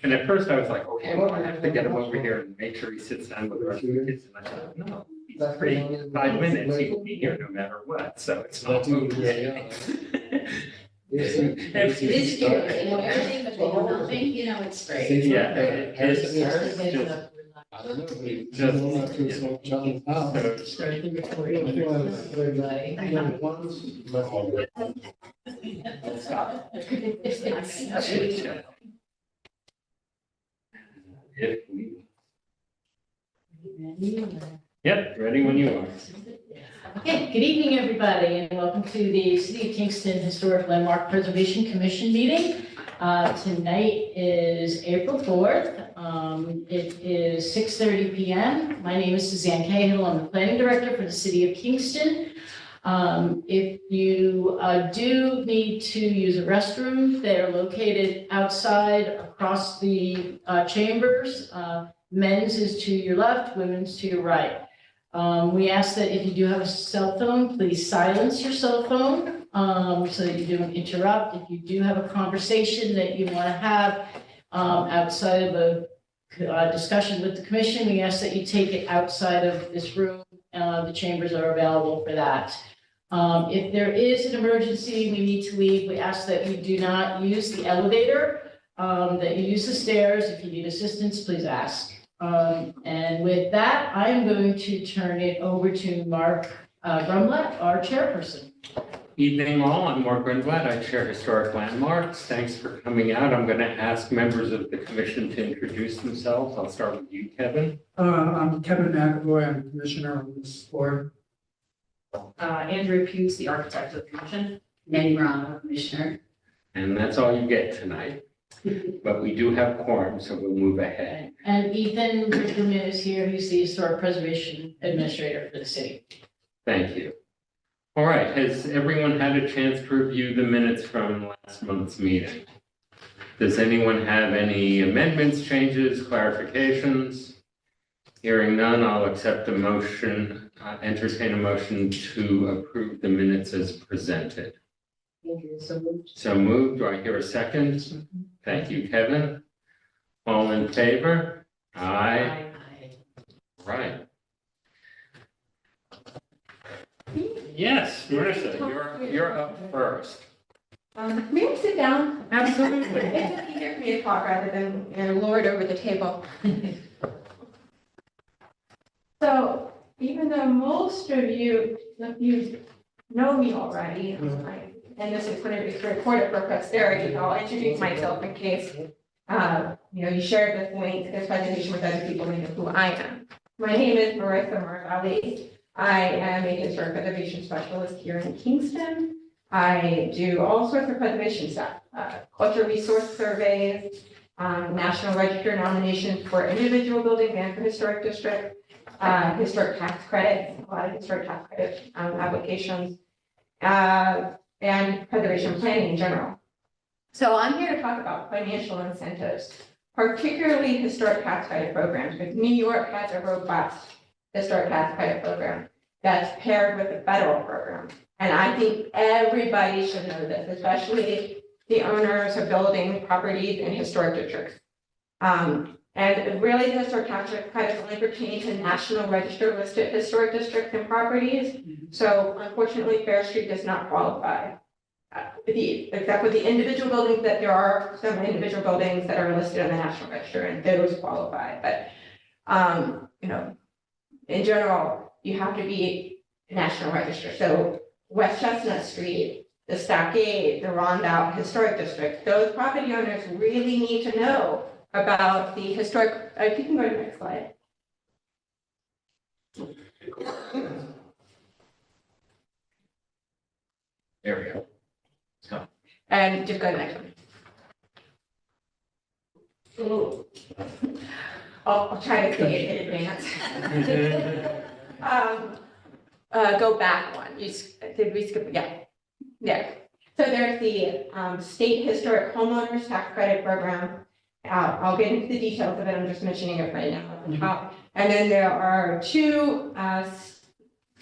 And at first I was like, okay, well, I have to get him over here and make sure he sits down with the rest of the kids. And I thought, no, he's free in 5 minutes. He will be here no matter what. So it's not moving. It's cute, everything, but they know nothing, it's great. Yeah. It's I don't know, but he Just- just went to some John's house. If we- Yep, ready when you are. Okay, good evening, everybody, and welcome to the City of Kingston Historic Landmark Preservation Commission meeting. Tonight is April 4th. It is 6:30 p.m. My name is Suzanne Cahill. I'm the planning director for the City of Kingston. If you do need to use a restroom, they are located outside across the chambers. Men's is to your left, women's to your right. We ask that if you do have a cell phone, please silence your cell phone so that you don't interrupt. If you do have a conversation that you want to have outside of a discussion with the commission, we ask that you take it outside of this room. The chambers are available for that. If there is an emergency, we need to leave, we ask that you do not use the elevator, that you use the stairs. If you need assistance, please ask. And with that, I am going to turn it over to Mark Grumlett, our chairperson. Evening all, I'm Mark Grunblatt, I chair Historic Landmarks. Thanks for coming out. I'm going to ask members of the commission to introduce themselves. I'll start with you, Kevin. I'm Kevin McAvoy, I'm commissioner on this board. Andrew Hughes, the architect of the commission. Nanny Brown, commissioner. And that's all you get tonight. But we do have quorum, so we'll move ahead. And Ethan Richterman is here, he's the historic preservation administrator for the city. Thank you. All right, has everyone had a chance to review the minutes from last month's meeting? Does anyone have any amendments, changes, clarifications? Hearing none, I'll accept a motion, entertain a motion to approve the minutes as presented. So moved. Do I hear a second? Thank you, Kevin. All in favor? Aye. Right. Yes, Marissa, you're up first. May I sit down? Absolutely. It's just easier for me to talk rather than lord over the table. So even though most of you know me already, and this is going to be recorded for posterity, I'll introduce myself in case you shared this link, this presentation with other people who know who I am. My name is Marissa Marvali. I am a historic preservation specialist here in Kingston. I do all sorts of preservation stuff, cultural resource surveys, National Register nominations for individual buildings and for historic districts, historic tax credits, a lot of historic tax credit applications, and preservation planning in general. So I'm here to talk about financial incentives, particularly historic tax credit programs, because New York has a robust historic tax credit program that's paired with a federal program. And I think everybody should know this, especially the owners of building properties in historic districts. And really the historic tax credits only pertain to National Register listed historic districts and properties. So unfortunately, Fair Street does not qualify. Except with the individual buildings, that there are some individual buildings that are listed on the National Register and those qualify. But, in general, you have to be National Register. So West Chestnut Street, the Stockade, the Rondout Historic District, those property owners really need to know about the historic, if you can go to the next slide. There we go. So. And just go to the next one. I'll try to say it in advance. Go back one. Did we skip? Yeah. So there's the State Historic Homeowners Tax Credit Program. I'll get into the details of it. I'm just mentioning it right now at the top. And then there are two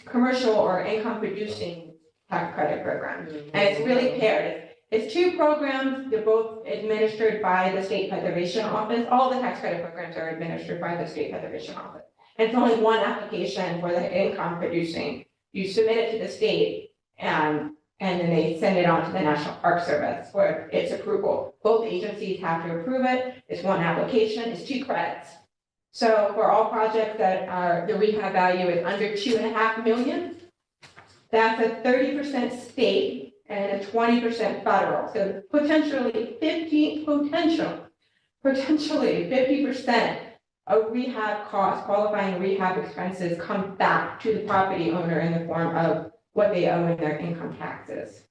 commercial or income producing tax credit programs. And it's really paired. It's two programs, they're both administered by the State Preservation Office. All the tax credit programs are administered by the State Preservation Office. And it's only one application for the income producing. You submit it to the state and then they send it on to the National Park Service for its approval. Both agencies have to approve it. It's one application, it's 2 credits. So for all projects that are, the rehab value is under 2.5 million, that's a 30% state and a 20% federal. So potentially 50% of rehab costs, qualifying rehab expenses come back to the property owner in the form of what they owe in their income taxes.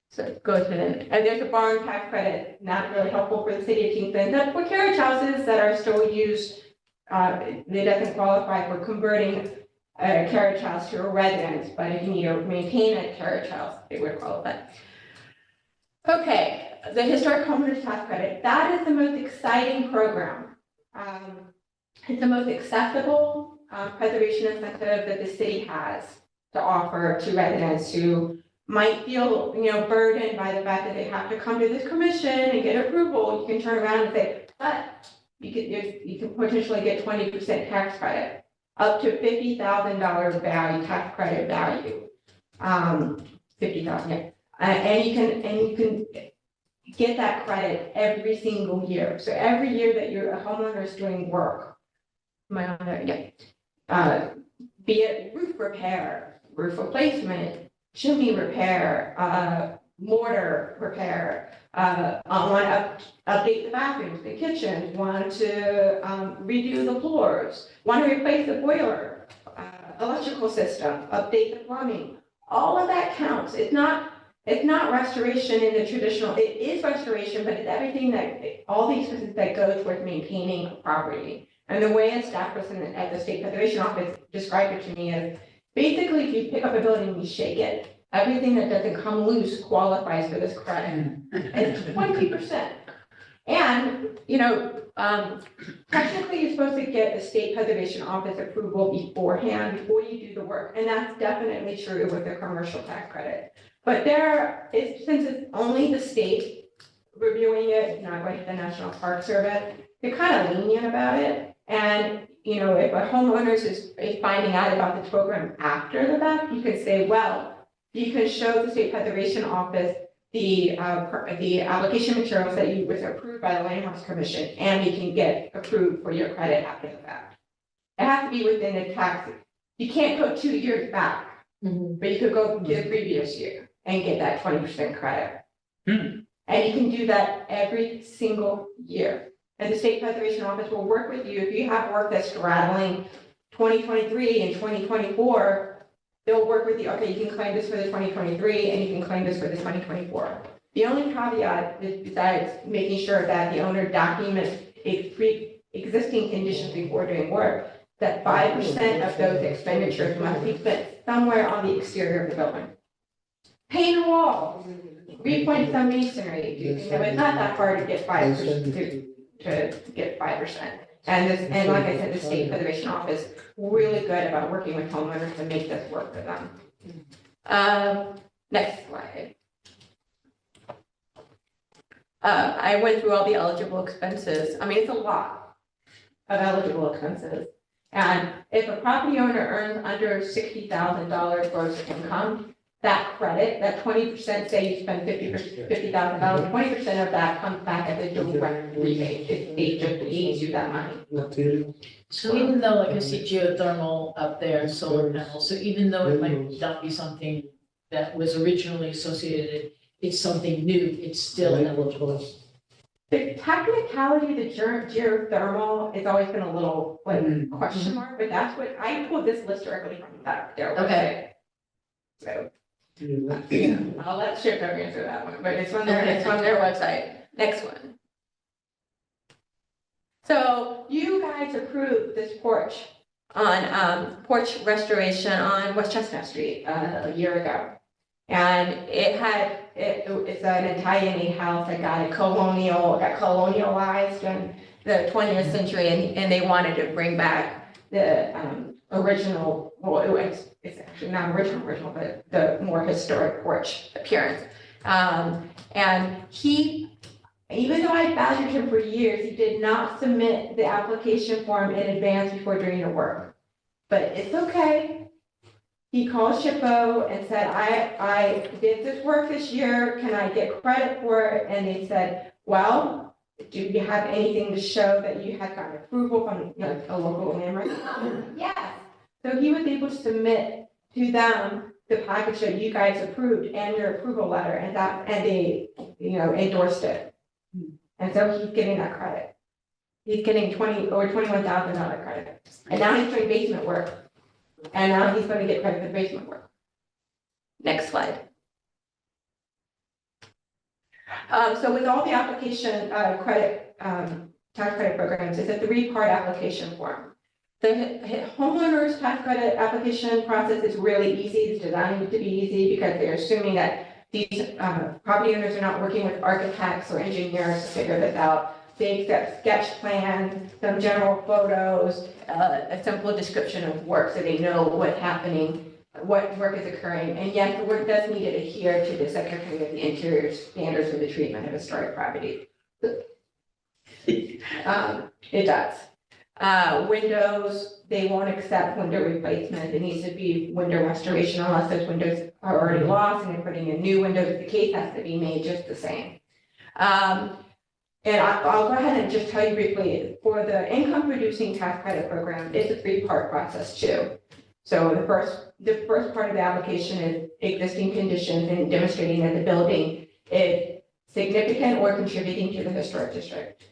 So it goes to them. And there's a borrowing tax credit, not really helpful for the city of Kingston. That's for carriage houses that are still used. It doesn't qualify for converting a carriage house to a residence, but if you need to maintain a carriage house, it would qualify. Okay, the historic homeowners tax credit, that is the most exciting program. It's the most accessible preservation incentive that the city has to offer to residents who might feel, burdened by the fact that they have to come to this commission and get approval. You can turn around and say, but you can potentially get 20% tax credit, up to $50,000 value, tax credit value. 50,000, yeah. And you can get that credit every single year. So every year that a homeowner is doing work, am I on there? Yeah. Be it roof repair, roof replacement, chimney repair, mortar repair, want to update the bathrooms, the kitchens, want to redo the floors, want to replace the boiler, electrical system, update the plumbing. All of that counts. It's not restoration in the traditional, it is restoration, but it's everything all the expenses that go towards maintaining a property. And the way a staff person at the State Preservation Office described it to me is, basically, if you pick up a building and you shake it, everything that doesn't come loose qualifies for this credit. It's 20%. And, technically, you're supposed to get the State Preservation Office approval beforehand, before you do the work. And that's definitely true with the commercial tax credit. But since it's only the state reviewing it, not going to the National Park Service, they're kind of lenient about it. And, if a homeowner is finding out about the program after the fact, you can say, well, you can show the State Preservation Office the application materials that was approved by the Landmarks Commission, and you can get approved for your credit after the fact. It has to be within the tax. You can't go 2 years back, but you could go to the previous year and get that 20% credit. And you can do that every single year. And the State Preservation Office will work with you. If you have work that's straddling 2023 and 2024, they'll work with you. Okay, you can claim this for the 2023 and you can claim this for the 2024. The only caveat is, besides making sure that the owner documents existing conditions before doing work, that 5% of those expenditures must be spent somewhere on the exterior of the building. Paint a wall, repoint some masonry. It's not that hard to get 5%. And like I said, the State Preservation Office really good about working with homeowners to make this work for them. Next slide. I went through all the eligible expenses. I mean, it's a lot of eligible expenses. And if a property owner earns under $60,000 gross income, that credit, that 20%, say you spend $50,000, 20% of that comes back as a direct rebate. It just pays you that money. So even though, like I see geothermal up there, solar panels, so even though it might not be something that was originally associated, it's something new, it's still eligible. The technicality, the geothermal, has always been a little question mark, but that's what, I pulled this list directly from their website. Okay. So, I'll let Chip answer that one, but it's on their website. Next one. So you guys approved this porch on porch restoration on West Chestnut Street a year ago. And it's an Italian house that got colonialized in the 20th century, and they wanted to bring back the original, well, it's actually not original, but the more historic porch appearance. And he, even though I badgered him for years, he did not submit the application form in advance before doing the work. But it's okay. He called SHPO and said, I did this work this year, can I get credit for it? And they said, well, do you have anything to show that you had gotten approval from a local landmark? Yes. So he was able to submit to them the package that you guys approved and your approval letter, and they, endorsed it. And so he's getting that credit. He's getting $21,000 credit. And now he's doing basement work. And now he's going to get credit for the basement work. Next slide. So with all the application tax credit programs, it's a 3-part application form. The homeowner's tax credit application process is really easy. It's designed to be easy because they're assuming that these property owners are not working with architects or engineers to figure this out. They accept sketch plans, some general photos, a simple description of work so they know what's happening, what work is occurring. And yes, the work does need to adhere to the Secretary of the Interior standards for the treatment of historic property. It does. Windows, they won't accept window replacement. It needs to be window restoration unless those windows are already lost and they're putting in new windows. The case has to be made just the same. And I'll go ahead and just tell you briefly, for the income producing tax credit program, it's a 3-part process too. So the first part of the application is existing conditions and demonstrating that the building is significant or contributing to the historic district.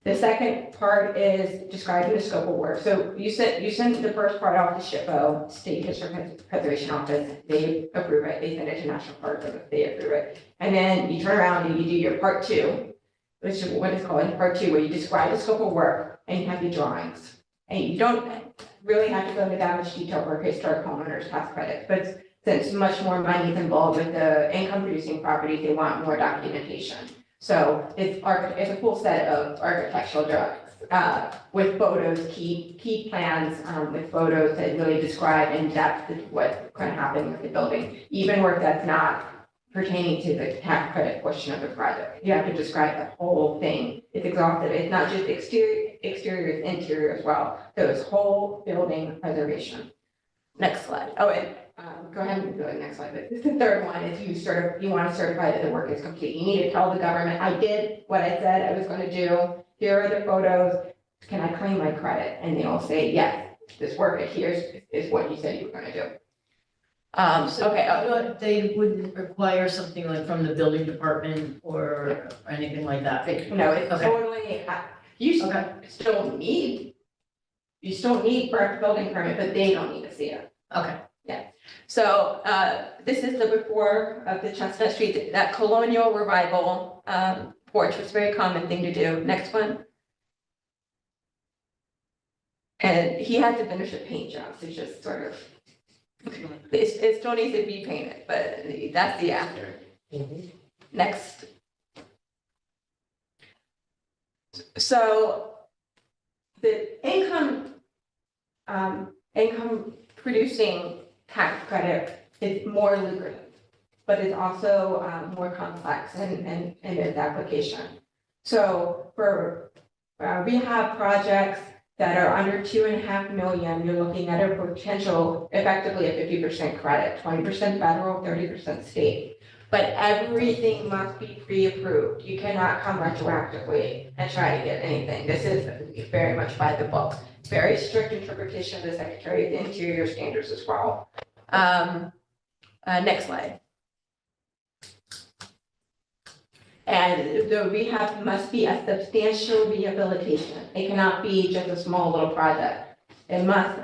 The second part is describing the scope of work. So you send the first part off to SHPO, State Historic Preservation Office, they approve it, they send it to National Park Service, they approve it. And then you turn around and you do your part 2, which is what is called part 2, where you describe the scope of work and you have your drawings. And you don't really have to go into that much detail for historic homeowners tax credit, but since much more money is involved with the income producing properties, they want more documentation. So it's a full set of architectural drawings with photos, key plans with photos that really describe in depth what's going to happen with the building, even work that's not pertaining to the tax credit portion of the project. You have to describe the whole thing. It's exhaustive. It's not just exterior, it's interior as well. So it's whole building preservation. Next slide. Oh, and go ahead and go to the next slide. But the third one is you want to certify that the work is complete. You need to tell the government, I did what I said I was going to do. Here are the photos. Can I claim my credit? And they'll say, yes, this work adheres is what you said you were going to do. Okay. They wouldn't require something like from the building department or anything like that? No, it's Okay. totally, you still need for a building permit, but they don't need to see it. Okay. So this is the before of the Chestnut Street, that colonial revival porch was a very common thing to do. Next one. And he had to finish a paint job, so just sort of, it still needs to be painted, but that's the after. Next. So the income producing tax credit is more lucrative, but it's also more complex in its application. So for rehab projects that are under 2.5 million, you're looking at a potential, effectively a 50% credit, 20% federal, 30% state. But everything must be pre-approved. You cannot come retroactively and try to get anything. This is very much by the book. Very strict interpretation of the Secretary of the Interior standards as well. Next slide. And the rehab must be a substantial rehabilitation. It cannot be just a small little project. It must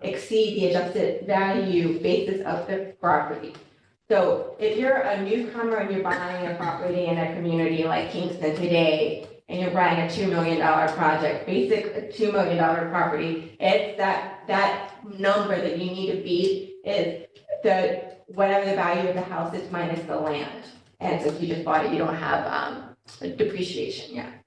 exceed the adjusted value basis of the property. So if you're a newcomer and you're buying a property in a community like Kingston today, and you're buying a $2 million project, basic $2 million property, it's that number that you need to beat is whatever the value of the house is minus the land. And so if you just bought it, you don't have depreciation yet.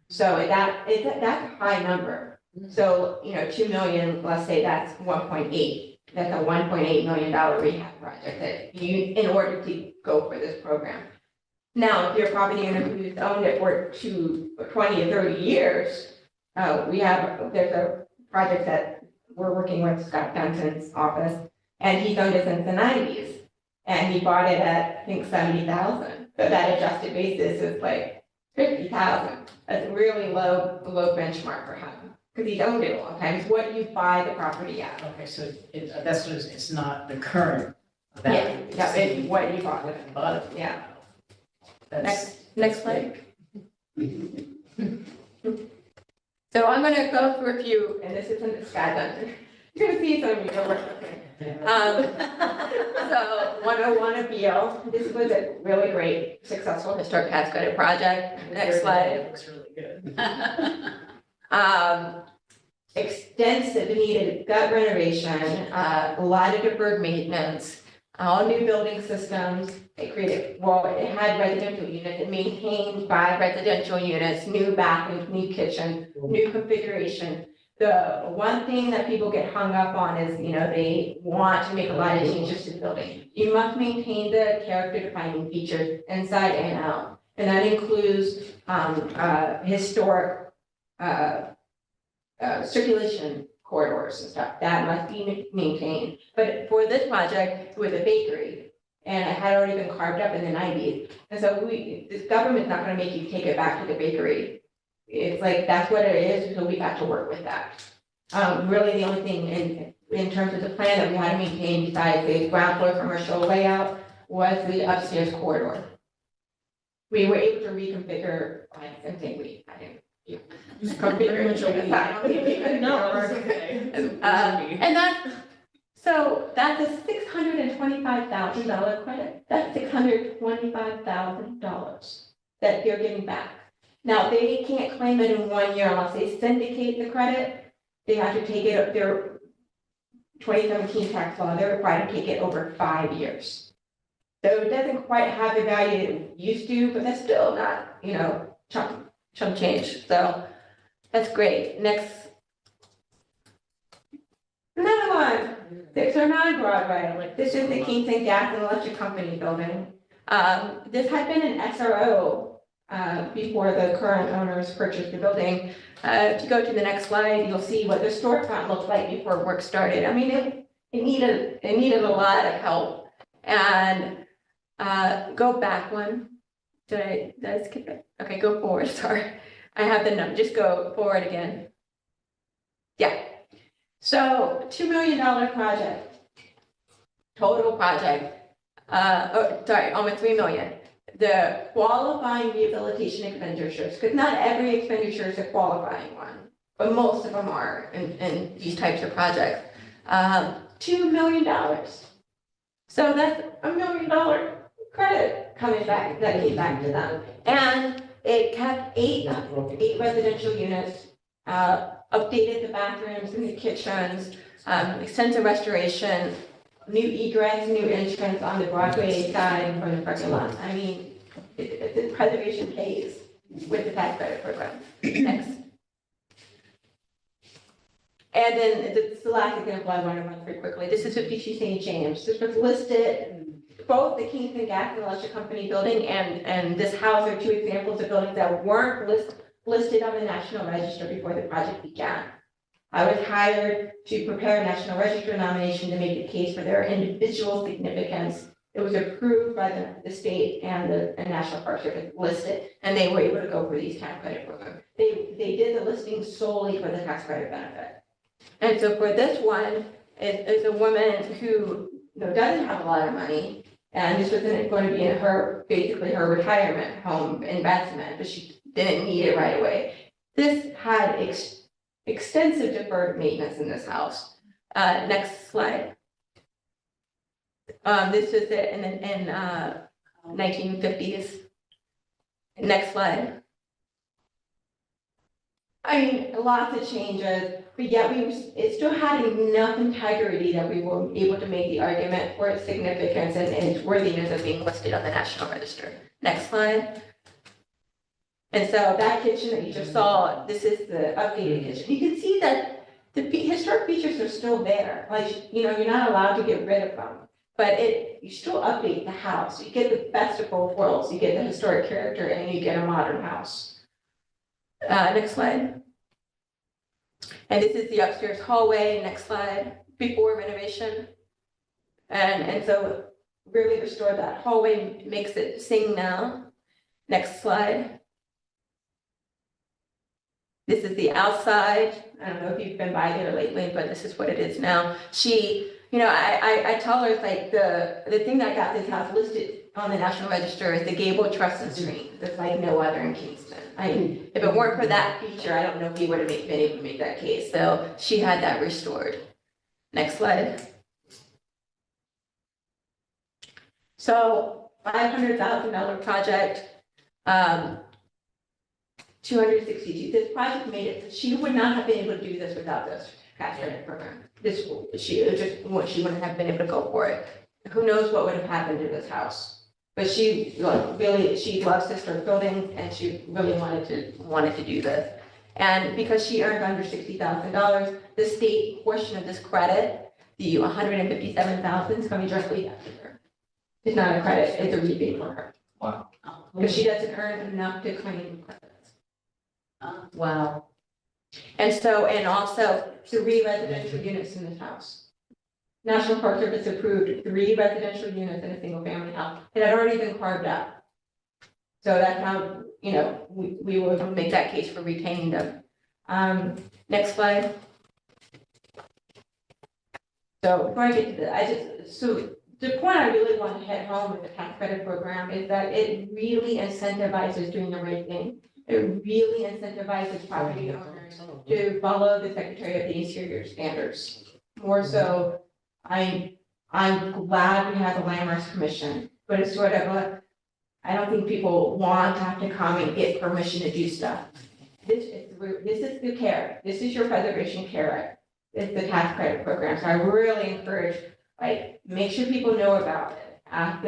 So that's a high number. So, 2 million, let's say that's 1.8. That's a $1.8 million rehab project that you, in order to go for this program. Now, if your property owner who's owned it for 20 or 30 years, there's a project that we're working with Scott Duncan's office, and he's owned it since the 90s. And he bought it at, I think, 70,000. But that adjusted basis is like 50,000. That's a really low benchmark for him, because he's owned it a long time. It's what you buy the property at. Okay, so that's what it's not the current Yeah, value. yeah, it's what you bought What it. you bought it. Yeah. That's. Next slide. So I'm gonna go through a few, and this isn't Scott Duncan. You're gonna see some of your work. So 101 appeal, this was a really great, successful historic tax credit project. Next slide. It looks really good. Extensive needed gut renovation, a lot of deferred maintenance, all new building systems. It had residential units, it maintained 5 residential units, new bathrooms, new kitchen, new configuration. The one thing that people get hung up on is, they want to make a lot of changes to the building. You must maintain the character defining features inside and out. And that includes, historic, circulation corridors and stuff, that must be maintained. But for this project, it was a bakery, and it had already been carved up in the 90s. And so this government's not gonna make you take it back to the bakery. It's like, that's what it is, so we got to work with that. Really, the only thing in terms of the plan that we had to maintain besides the ground floor commercial layout was the upstairs corridor. We were able to reconfigure, I didn't. That's a $625,000 credit. That's $625,000 that they're getting back. Now, they can't claim it in 1 year unless they syndicate the credit. They have to take it, their 2017 tax law, they're required to take it over 5 years. So it doesn't quite have the value it used to, but that's still not, chunk change. So that's great. Next. Another one. 609 Broadway. This is the Kingston Gas and Electric Company building. This had been an SRO before the current owners purchased the building. If you go to the next slide, you'll see what the storefront looked like before work started. I mean, it needed a lot of help. And go back one. Did I skip it? Okay, go forward. Sorry, I have the number. Just go forward again. Yeah. So $2 million project, total project. Almost $3 million. The qualifying rehabilitation expenditures, because not every expenditure is a qualifying one, but most of them are in these types of projects. $2 million. So that's $1 million credit coming back, that came back to them. And it kept eight residential units, updated the bathrooms and the kitchens, extensive restoration, new egress, new entrance on the Broadway side from the parking lot. I mean, the preservation pays with the tax credit program. Next. And then the last example I want to run through quickly. This is 52 St. James. This was listed, both the Kingston Gas and Electric Company building and this house are two examples of buildings that weren't listed on the National Register before the project began. I was hired to prepare a National Register nomination to make a case for their individual significance. It was approved by the state and the National Park Service listed, and they were able to go for these tax credit programs. They did the listing solely for the tax credit benefit. And so for this one, it's a woman who doesn't have a lot of money, and this was going to be in basically her retirement home investment, but she didn't need it right away. This had extensive deferred maintenance in this house. Next slide. This was it in 1950s. Next slide. I mean, lots of changes, but yet it still had enough integrity that we were able to make the argument for its significance and its worthiness of being listed on the National Register. Next slide. And so that kitchen that you just saw, this is the updated kitchen. You can see that historic features are still there, like, you know, you're not allowed to get rid of them. But you still update the house, you get the best of both worlds, you get the historic character and you get a modern house. Next slide. And this is the upstairs hallway, next slide, before renovation. And so really restored that hallway, makes it sing now. Next slide. This is the outside. I don't know if you've been by there lately, but this is what it is now. She, you know, I tell her, it's like the thing that got this house listed on the National Register is the gable truss and screen. There's like no other in Kingston. If it weren't for that feature, I don't know if he would have been able to make that case. So she had that restored. Next slide. So $500,000 project, 262. This project made it, she would not have been able to do this without this tax credit program. She wouldn't have been able to go for it. Who knows what would have happened to this house? But she loves historic buildings and she really wanted to do this. And because she earned under $60,000, the state portion of this credit, the $157,000 is coming directly after her. It's not a credit, it's a rebate for her. Wow. Because she doesn't earn enough to claim credits. Wow. And also 3 residential units in this house. National Park Service approved 3 residential units in a single family house. It had already been carved out. So that's how, you know, we will make that case for retaining them. Next slide. So before I get to that, so the point I really want to hit home with the tax credit program is that it really incentivizes doing the right thing. It really incentivizes property owners to follow the Secretary of the Interior standards. More so, I'm glad we have the Landmarks Commission, but it's sort of a, I don't think people want to have to come and get permission to do stuff. This is the carrot. This is your preservation carrot. It's the tax credit program. So I really encourage, like, make sure people know about it. Ask,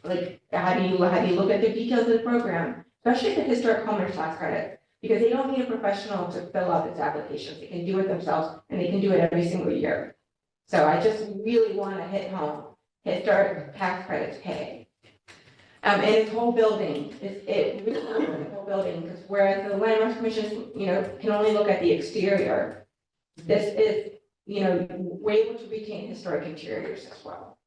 like, how do you look at the details of the program, especially the historic homeowners tax credit, because they don't need a professional to fill out this application. They can do it themselves, and they can do it every single year. So I just really want to hit home, historic tax credits pay. And its whole building, it really looks at the whole building, because whereas the Landmarks Commission, you know, can only look at the exterior, this is, you know, we're able to retain historic interiors as well.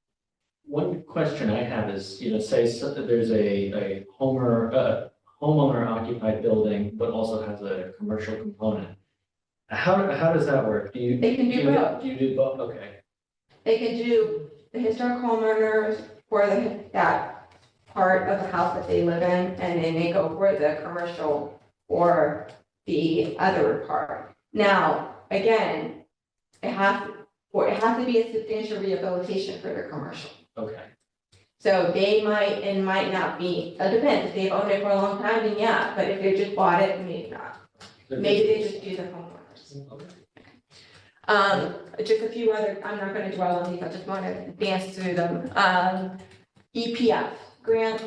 One question I have is, you know, say there's a homeowner occupied building, but also has a commercial component. How does that work? They can do both. You do both, okay. They can do the historic homeowners for that part of the house that they live in, and then they go for the commercial or the other part. Now, again, it has to be a substantial rehabilitation for their commercial. Okay. So they might not be, it depends, if they've owned it for a long time, then yeah, but if they just bought it, maybe not. Maybe they just do the homeowners. Okay. Just a few other, I'm not gonna dwell on these, I just wanna dance through them. EPF grant.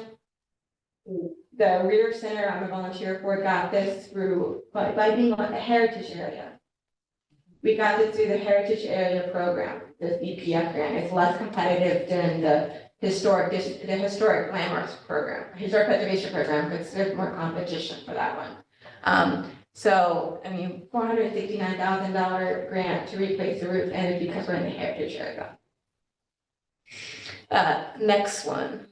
The Reader Center, I'm a volunteer for, got this through, by being a heritage area. We got this through the Heritage Area Program, this EPF grant. It's less competitive than the historic landmarks program, historic preservation program, because there's more competition for that one. So, I mean, $469,000 grant to replace the roof, and it's because we're in the heritage area. Next one.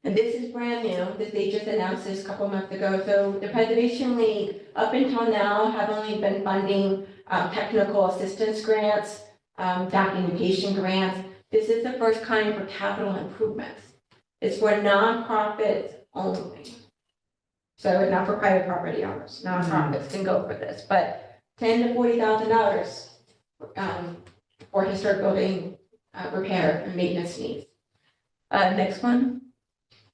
And this is brand new, that they just announced this a couple months ago. So the Preservation League, up until now, have only been funding technical assistance grants, documentation grants. This is the first kind for capital improvements. It's for nonprofits only. So it's not for private property owners, nonprofits can go for this, but $10,000 to $40,000 for historic building repair and maintenance needs. Next one.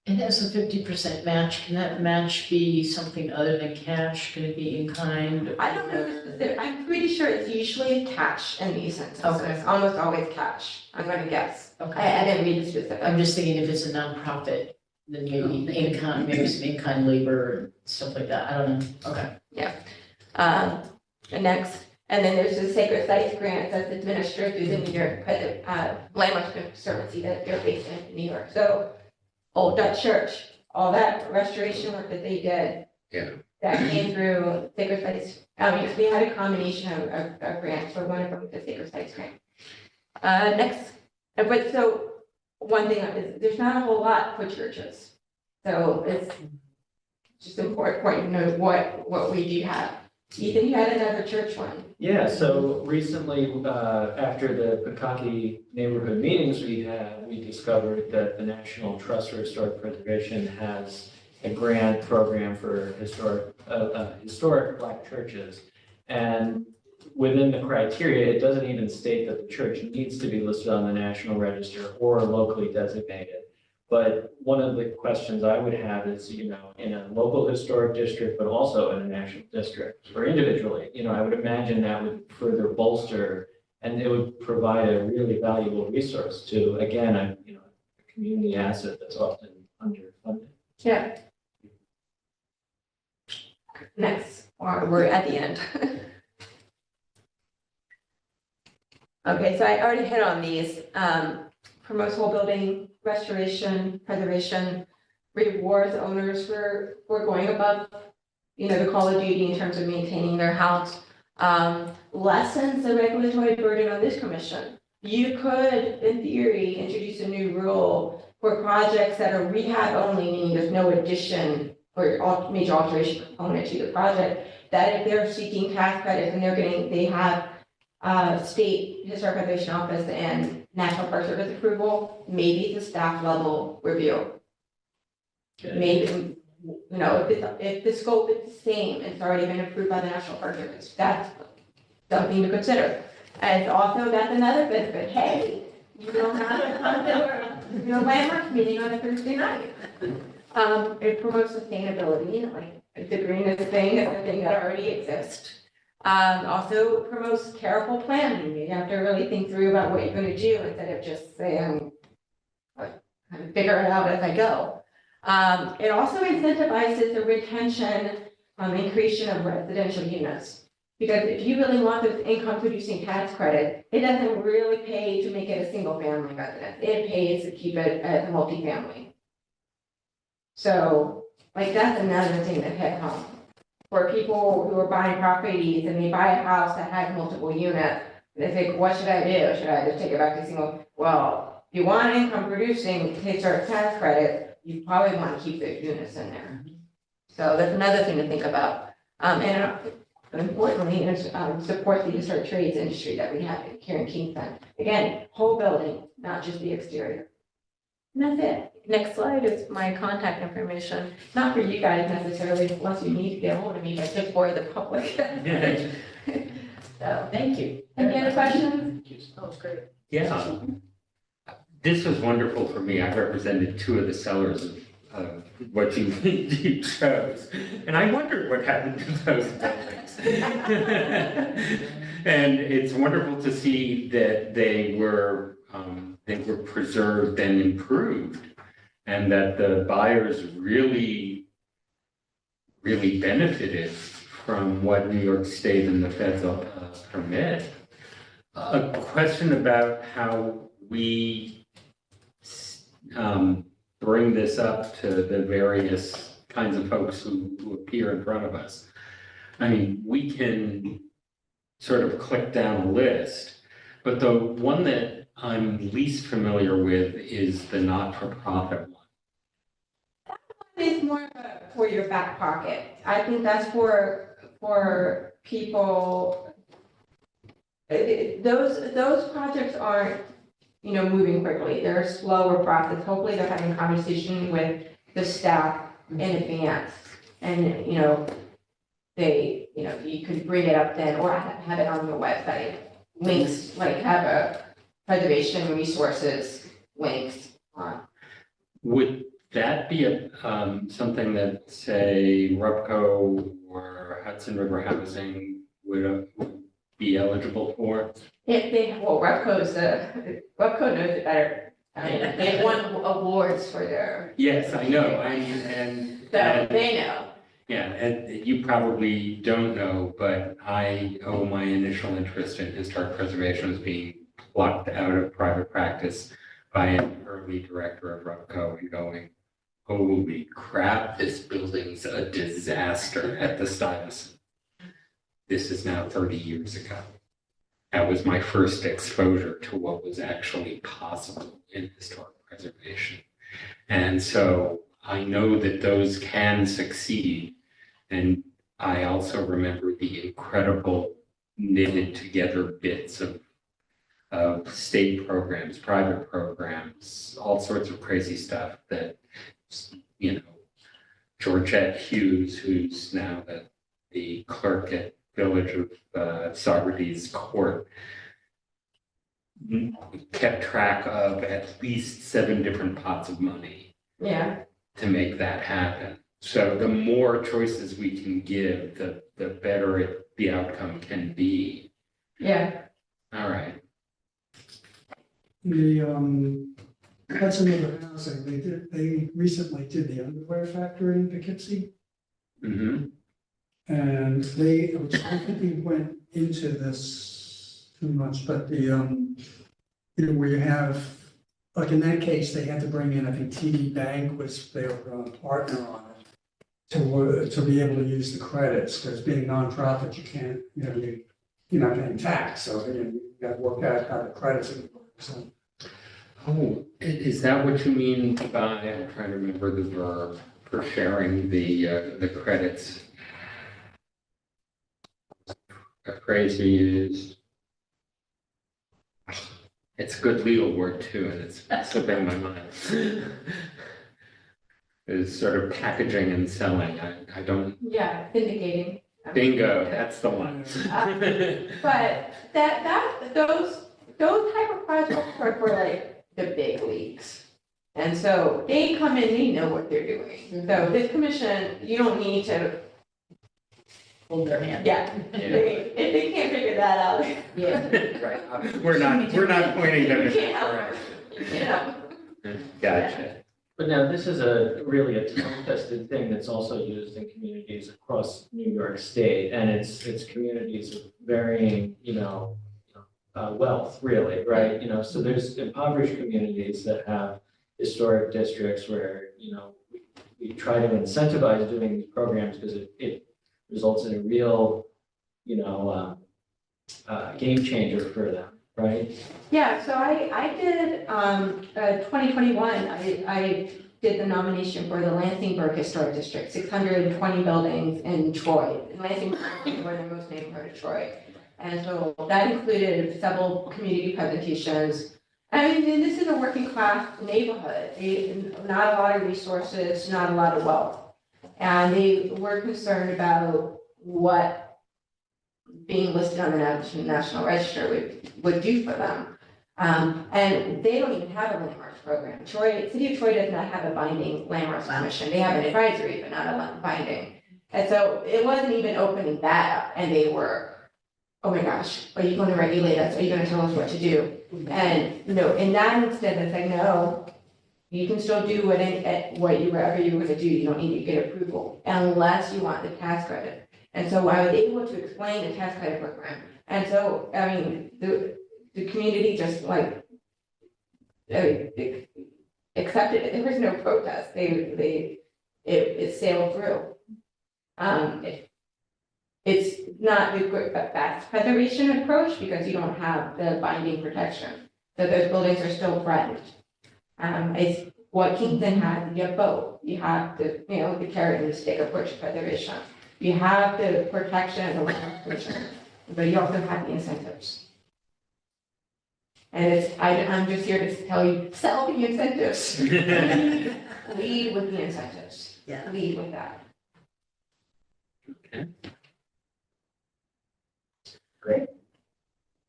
And that's a 50% match. Can that match be something other than cash? Can it be in kind? I don't know the specific, I'm pretty sure it's usually cash in these instances. Okay. Almost always cash, I'm gonna guess. Okay. I didn't read the specific. I'm just thinking if it's a nonprofit, then maybe in kind, maybe some in kind labor, stuff like that. I don't know. Okay. And next, and then there's the Sacred Sites Grant that's administered through the New York Landmarks Conservancy that they're based in New York. So Old Dutch Church, all that restoration work that they did. Yeah. That came through Sacred Sites. We had a combination of grants, but one of them was the Sacred Sites Grant. Next, but so one thing is there's not a whole lot for churches. So it's just important to know what we do have. Ethan, you had another church one. Yeah, so recently, after the Pekaki neighborhood meetings we discovered that the National Trust for Historic Preservation has a grant program for historic Black churches. And within the criteria, it doesn't even state that the church needs to be listed on the National Register or locally designated. But one of the questions I would have is, in a local historic district, but also in a national district or individually, I would imagine that would further bolster and it would provide a really valuable resource to, again, a community asset that's often underfunded. Yeah. Next, we're at the end. Okay, so I already hit on these. Promotes whole building restoration, preservation, rewards owners for going above, the call of duty in terms of maintaining their house. Lessens the regulatory burden on this commission. You could, in theory, introduce a new rule for projects that are rehab only, meaning there's no addition or major alteration component to the project, that if they're seeking tax credits and they have state historic preservation office and National Park Service approval, maybe it's a staff level review. Okay. Maybe, if the scope is the same, it's already been approved by the National Park Service, that's something to consider. And also, that's another benefit. Hey, you don't have to come to a landmark meeting on a Thursday night. It promotes sustainability, like the greenest thing is the thing that already exists. Also promotes careful planning. You have to really think through about what you're going to do instead of just saying, I'm figuring it out as I go. It also incentivizes the retention and creation of residential units. Because if you really want this income producing tax credit, it doesn't really pay to make it a single family residence. It pays to keep it as a multifamily. So, that's another thing that hit home. For people who are buying properties and they buy a house that has multiple units, they think, what should I do? Should I just take it back to single? Well, if you want income producing historic tax credit, you probably want to keep those units in there. So that's another thing to think about. And importantly, support the historic trades industry that we have here in Kingston. Again, whole building, not just the exterior. And that's it. Next slide is my contact information, not for you guys necessarily, unless you need to get hold of me, but just for the public. So, Thank you. any other questions? Oh, great. Yeah. This was wonderful for me. I represented two of the sellers of what you chose. And I wondered what happened to those buildings. And it's wonderful to see that they were preserved and improved, and that the buyers really benefited from what New York State and the feds permit. A question about how we bring this up to the various kinds of folks who appear in front of us. I mean, we can sort of click down a list, but the one that I'm least familiar with is the not-for-profit one. It's more for your back pocket. I think that's for people. Those projects aren't, moving quickly. They're a slower process. Hopefully they're having a conversation with the staff in advance. And, you could bring it up then or have it on your website. Links, have a preservation resources links on. Would that be something that, say, RUPCO or Hudson River Housing would be eligible for? RUPCO knows it better. They won awards for their. Yes, I know, So they know. Yeah, and you probably don't know, but I owe my initial interest in historic preservation as being plucked out of private practice by an early director of RUPCO and going, holy crap, this building's a disaster at the Stuyvesant. This is now 30 years ago. That was my first exposure to what was actually possible in historic preservation. And so I know that those can succeed. And I also remember the incredible knitted together bits of state programs, private programs, all sorts of crazy stuff that, you know, Georgette Hughes, who's now the clerk at Village of Socrates Court, kept track of at least 7 different pots of money Yeah, to make that happen. So the more choices we can give, the better the outcome can be. yeah, All right. The, Hudson River Housing, they recently did the underwear factory in Poughkeepsie. Mm-hmm. And they, which I think we went into this too much, but the, you know, where you have, like in that case, they had to bring in, I think TD Bank was their partner on it to be able to use the credits, because being nonprofit, you can't, you know, you're not paying tax, so you got to work out how the credits are work, so. Oh, is that what you mean by, I'm trying to remember the verb, for sharing the credits? A phrase you used. It's a good legal word too, and it's slipping my mind. Is sort of packaging and selling. I don't, yeah, vindicating. bingo, that's the one. But those type of projects are for like the big leagues. And so they come in, they know what they're doing. So this commission, you don't need to, Hold their hand. yeah, if they can't figure that out, Yeah. Right, we're not pointing them you in can't that help them, you know? direction. Gotcha. But now this is really a time-tested thing that's also used in communities across New York State, and it's communities of varying, wealth, really, right? You know, so there's impoverished communities that have historic districts where, we try to incentivize doing these programs because it results in a real, game changer for them, right? Yeah, so I did, 2021, I did the nomination for the Lansingburg Historic District, 620 buildings in Troy. And Lansingburg is one of the most neighborhood of Troy. And so that included several community presentations. I mean, this is a working class neighborhood, not a lot of resources, not a lot of wealth. And they were concerned about what being listed on the National Register would do for them. And they don't even have a landmarks program. City of Troy does not have a binding landmarks commission. They have an advisory, but not a binding. And so it wasn't even opening that up, and they were, oh my gosh, are you going to regulate us? Are you going to tell us what to do? And in that instance, it's like, no, you can still do whatever you were going to do. You don't need to get approval unless you want the tax credit. And so I was able to explain the tax credit program. And so, I mean, the community just like accepted it. There was no protest. It sailed through. It's not the best preservation approach because you don't have the binding protection. So those buildings are still threatened. It's what Kingston has, you have both. You have the carrot and the stick approach to preservation. You have the protection and the land protection, but you also have the incentives. And I'm just here to tell you, sell the incentives. Lead with the incentives. Yeah. Lead with that. Okay. Great.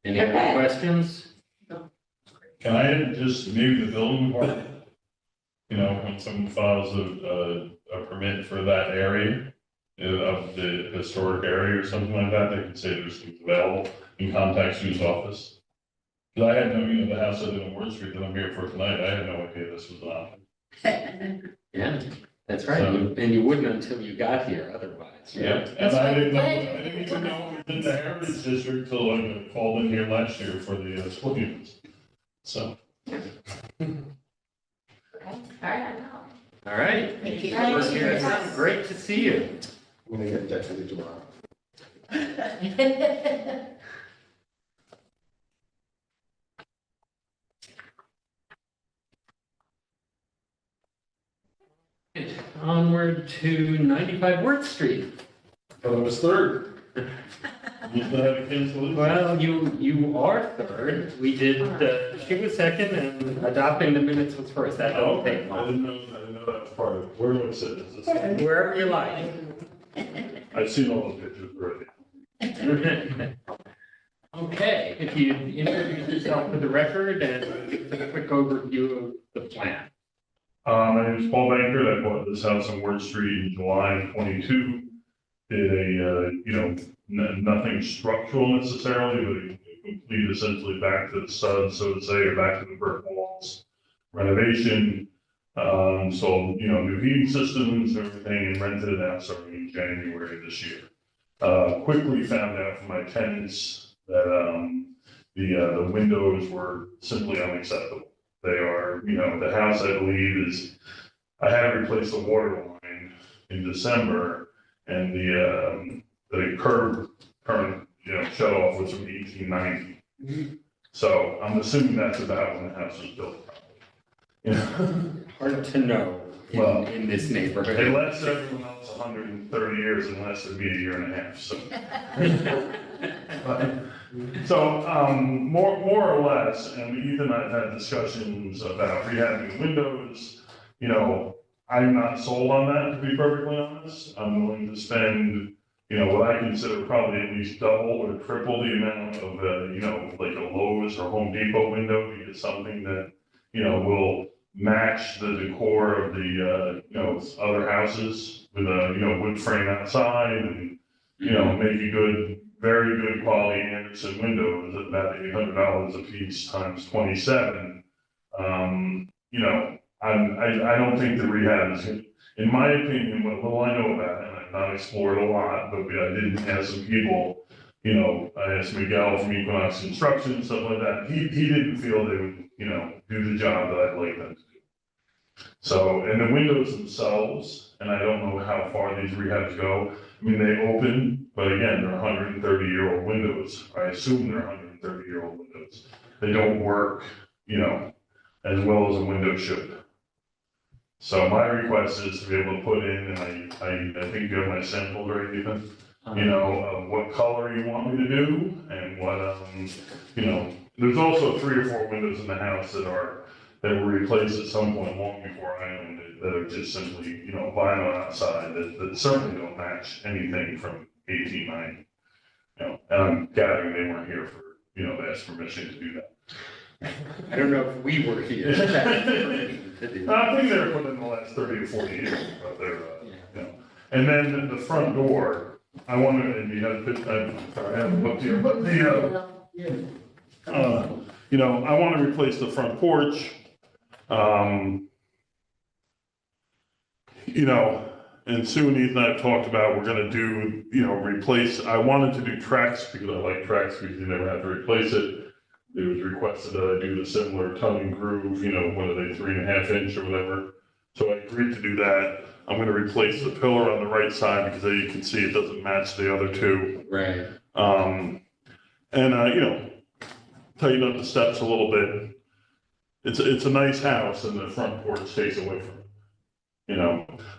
Any other Okay. questions? Can I just, maybe the building department, when someone files a permit for that area of the historic area or something like that, they can say there's things available and contact Sue's office. Because I had no, the house I live in Ward Street that I'm here for tonight, I had no idea this was an option. Yeah, That's right, and you wouldn't until you got here otherwise. Yeah, and I didn't know, I didn't even know it was in the Heritage District till I called in here last year for the split units. So. Okay, all right, I know. All right. Thank you. We're here. Great to see you. I'm gonna get definitely tomorrow. Onward to 95 Worth Street. Thought it was third. You still have a cancellation? Well, you are third. We did, she was second and adopting the minutes was first. That Oh, doesn't okay. take I long. didn't know that was part of it. Where do I sit? Is this? Wherever you like. I've seen all the pictures already. Okay, if you introduce yourself for the record and give us a quick overview of the plan. My name is Paul Bankert. I bought this house on Ward Street in July of 22. Did nothing structural necessarily, but a complete essentially back to the studs, so to say, or back to the brick walls renovation. So, new heating systems and everything, and rented it out starting in January this year. Quickly found out from my tenants that the windows were simply unacceptable. They are, the house, I believe, I had to replace the water line in December, and the curb current, shut off was from 1890. So I'm assuming that's about when the house was built. Hard to know Well, in this It neighborhood. lasts everyone else 130 years and lasted me a year and a half, so. So, more or less, and Ethan and I have had discussions about rehabbing windows. I'm not sold on that, to be perfectly honest. I'm willing to spend, what I consider probably at least double or triple the amount of, like a Lowe's or Home Depot window to get something that, will match the decor of the, other houses with a, wood frame outside and, make a good, very good quality Anderson windows at about $800 a piece times 27. I don't think the rehab is, in my opinion, what little I know about it, and I've not explored a lot, but I did ask some people, I asked Miguel from Equinox Construction, stuff like that. He didn't feel they would, do the job that I'd like them to do. So, and the windows themselves, and I don't know how far these rehabs go. I mean, they open, but again, they're 130-year-old windows. I assume they're 130-year-old windows. They don't work, as well as a window should. So my request is to be able to put in, and I think you have my samples right, Ethan, of what color you want me to do, and what, there's also 3 or 4 windows in the house that were replaced at some point long before I owned it, that are just simply, vinyl outside, that certainly don't match anything from 1890. And I'm gathering they weren't here for, to ask permission to do that. I don't know if we were here. to do that. I think they were put in the last 30 to 40 years, but they're, And then the front door, I want to, and you have, sorry, I haven't looked here, but I want to replace the front porch. And soon Ethan and I have talked about, we're going to do, replace, I wanted to do tracks because I like tracks because you never have to replace it. It was requested that I do the similar tongue and groove, what are they, 3.5 inch or whatever. So I agreed to do that. I'm going to replace the pillar on the right side because as you can see, it doesn't match the other 2. Right. Tighten up the steps a little bit. It's a nice house and the front porch stays away from it.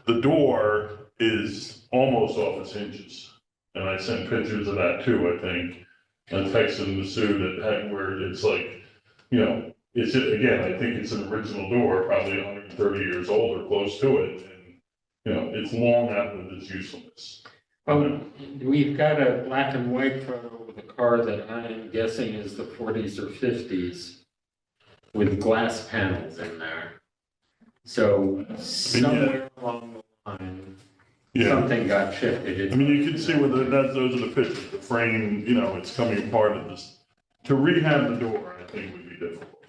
The door is almost off its hinges. And I sent pictures of that too, I think. I texted Sue that where it's like, it's, again, I think it's an original door, probably 130 years old or close to it. And, it's long outlived its usefulness. Well, we've got a black and white photo of a car that I'm guessing is the 40s or 50s with glass panels in there. So somewhere along the line, something got shifted. I mean, you can see where those are the pictures, the frame, it's coming apart of this. To rehab the door, I think would be difficult.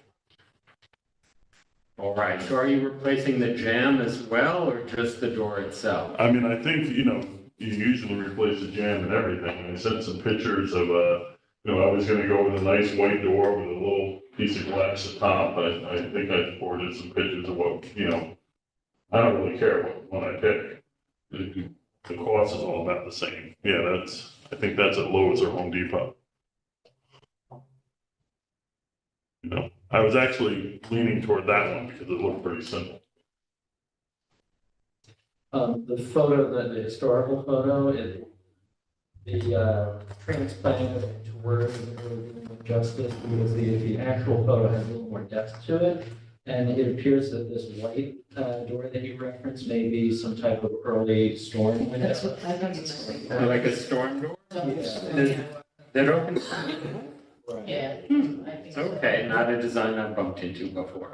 All right, so are you replacing the jamb as well, or just the door itself? I mean, I think, you know, you usually replace the jamb and everything, and I sent some pictures of, you know, I was gonna go with a nice white door with a little piece of glass at the top, but I think I forwarded some pictures of what, you know, I don't really care what one I pick. The cost is all about the same. Yeah, I think that's at Lowe's or Home Depot. You know, I was actually leaning toward that one because it looked pretty simple. The photo, the historical photo, the transplant word isn't really doing it justice because the actual photo has a little more depth to it. And it appears that this white door that you referenced may be some type of early storm window. That's what I thought you said. Like a storm door Yeah. that opens? Right. Yeah. I think so. Okay, not a design I've bumped into before.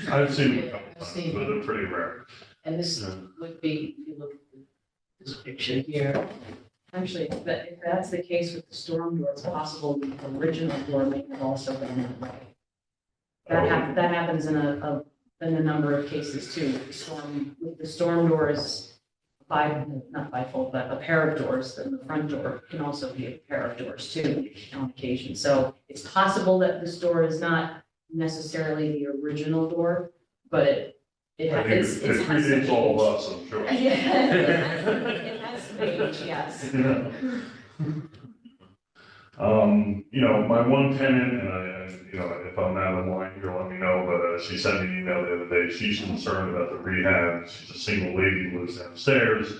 I've seen them a couple I've times, seen but they're pretty rare. And this Yeah. would be, if you look at this picture here, Actually, but if that's the case with the storm door, it's possible the original door may have also been that way. That happens in a number of cases too. With the storm doors, not bifold, but a pair of doors, then the front door can also be a pair of doors too on occasion. So it's possible that this door is not necessarily the original door, but it I think has. it predates all of us, I'm sure. Yeah, it has some age, yes. Yeah. You know, my one tenant, you know, if I'm out of line here, let me know, but she sent me an email the other day, she's concerned about the rehab, she's a single lady who lives downstairs.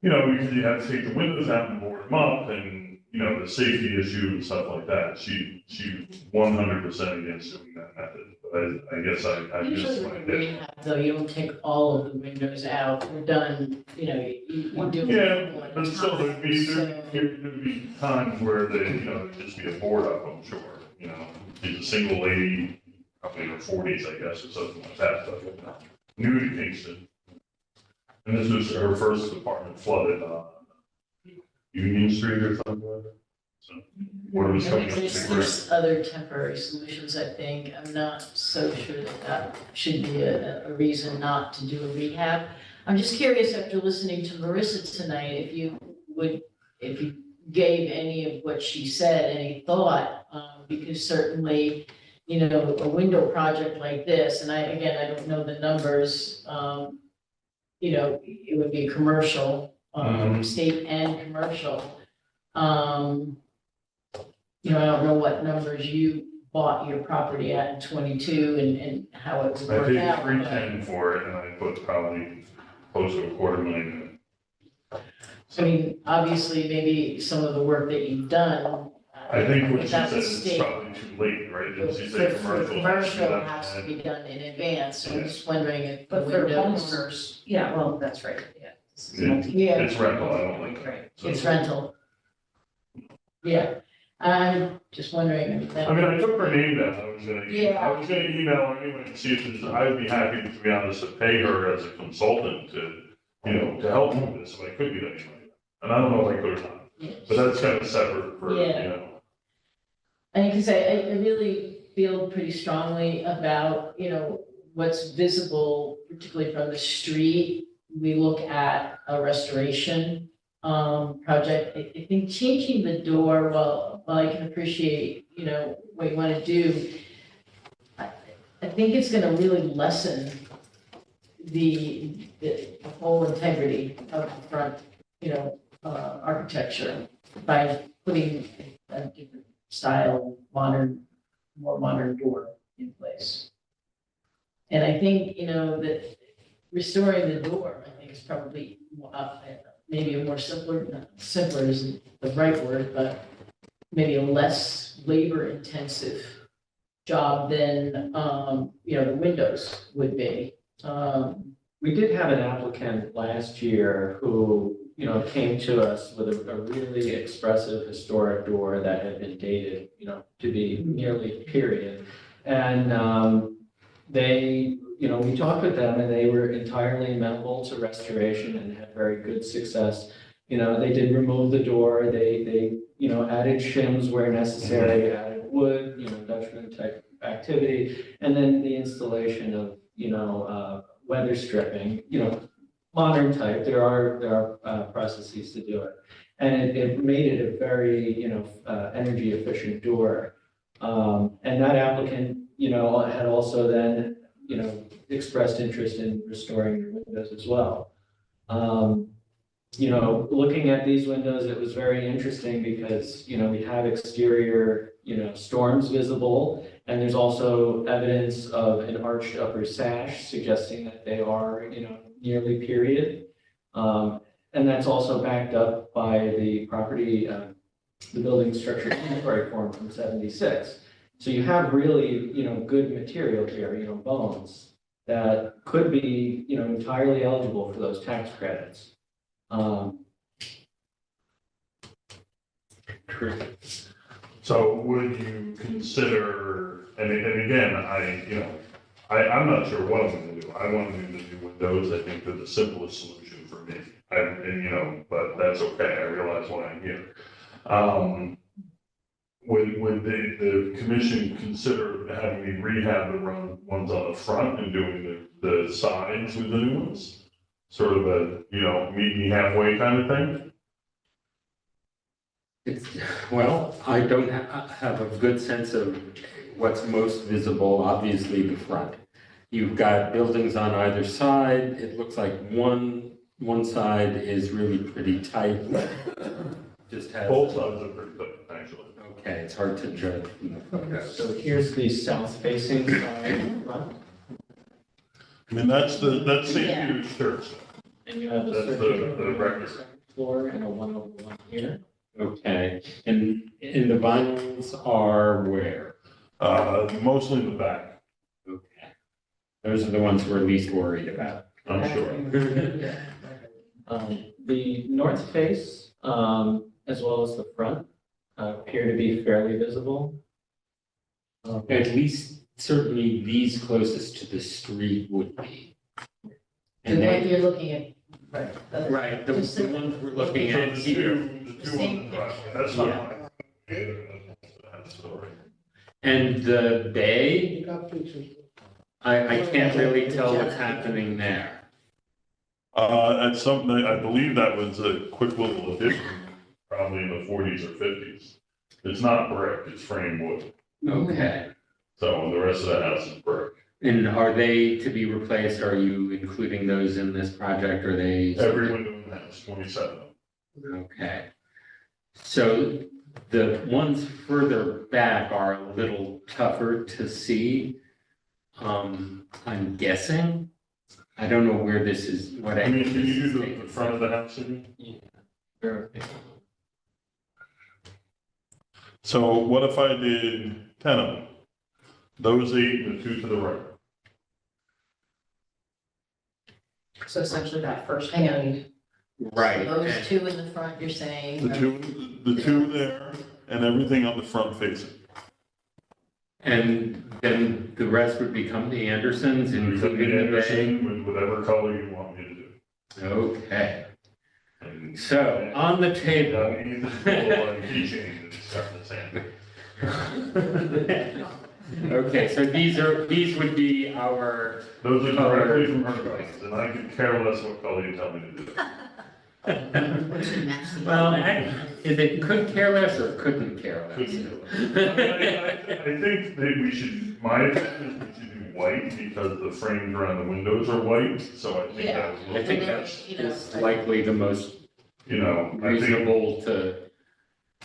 You know, because you have to take the windows out and board them up, and, you know, the safety issue and stuff like that, she 100% against doing that method. But I guess I usually just with like the it. rehab, though, you don't take all of the windows out, they're done, you know, you do. Yeah, one at a but still, time, so- there'd be times where they, you know, there'd just be a board up, I'm sure, you know. She's a single lady, probably in her 40s, I guess, or something like that, but new to Kingston. And this was her first apartment flooded on Union Street or something like that. So, water was coming up. There's other temporary solutions, I think. I'm not so sure that should be a reason not to do a rehab. I'm just curious, after listening to Marissa tonight, if you gave any of what she said, any thought, because certainly, you know, a window project like this, and I don't know the numbers, you know, it would be commercial, state and commercial. You know, I don't know what numbers you bought your property at in 22 and how it would I work paid out. but- $310 for it, and I put probably close to $250,000 in it. I mean, obviously, maybe some of the work that you've done. I think what she that said was is state- probably too late, right? Didn't she For say commercial? commercial has to be done in advance, so I'm just wondering if the But for windows. homeowners, yeah, well, that's right, yeah. This is Yeah. multi- Yeah, It's rental, I don't like that. Right. So- it's rental. Yeah, I'm just wondering. that- I mean, I took her name down, I was Yeah. gonna email her anyway to see if there's, I'd be happy, to be honest, to pay her as a consultant to, you know, to help with this, if I could get anybody. And I don't know if I could or not, Yeah. but that's kind of separate for, you Yeah. know. And because I really feel pretty strongly about, you know, what's visible, particularly from the street. We look at a restoration project. I think changing the door, while I can appreciate, you know, what you want to do, I think it's going to really lessen the whole integrity of the front, you know, architecture by putting a different style, more modern door in place. And I think, you know, that restoring the door, I think is probably maybe a more simpler isn't the right word, but maybe a less labor intensive job than, you know, the windows would be. We did have an applicant last year who, you know, came to us with a really expressive historic door that had been dated, you know, to be nearly period. And they, you know, we talked with them and they were entirely amenable to restoration and had very good success. You know, they did remove the door, they, you know, added shims where necessary, added wood, you know, Dutchman type activity, and then the installation of weather stripping, modern type, there are processes to do it. And it made it a very, energy efficient door. And that applicant, had also then, expressed interest in restoring your windows as well. Looking at these windows, it was very interesting because, we have exterior, storms visible. And there's also evidence of an arched upper sash suggesting that they are, nearly period. And that's also backed up by the property, the building structure inventory form from 76. So you have really, good material here, bones that could be, entirely eligible for those tax credits. True. So would you consider, and again, I'm not sure what I'm gonna do. I want to do the new windows. I think they're the simplest solution for me. But that's okay. I realize why I'm here. Would the commission consider having me rehab the ones on the front and doing the sides with the new ones? Sort of a, meet me halfway kind of thing? Well, I don't have a good sense of what's most visible, obviously the front. You've got buildings on either side. It looks like one side is really pretty tight. Just has. Both sides are pretty tight, actually. Okay, it's hard to judge from the photo. So here's the south facing side front. I mean, that's St. Yeah. Peter's Church. And you have a That's circular the record. floor and a 101 here. Okay, and the vinyls are where? Mostly in the back, Okay. Those are the ones we're least worried about. I'm sure. The north face, as well as the front, appear to be fairly visible. At least certainly these closest to the street would be. And And what they, you're looking at, right? right, the ones we're looking So at the here. two on the front, that's not mine. That's the story. And the bay, I can't really tell what's happening there. That's something, I believe that was a quick little addition, probably in the 40s or 50s. It's not brick, it's framed wood. Okay. So the rest of the house is brick. And are they to be replaced? Are you including those in this project? Are they? Every window in the house, 27 of them. Okay. So the ones further back are a little tougher to see. I'm guessing. I don't know where this is, what I mean, can you is do the taken front of from. the house again? Yeah. So what if I did 10 of them? Those 8 and the 2 to the right. So essentially that first Hang on. point. Right. Those and- two in the front, you're saying? The two there and everything on the front facing. And then the rest would become the Andersons, You can including be the bay. Anderson with whatever color you want me to do. Okay. And- So on the table. Yeah, he needs a little keychain that he's got in his hand. Okay, so these would be our, Those are directly from her guys, and I could care less what color you tell me to do. well, is it could care less or couldn't care less? I think that we should, my opinion is we should do white because the frames around the windows are white, so I think Yeah. that would I look think best. that's likely the most I think, reasonable to,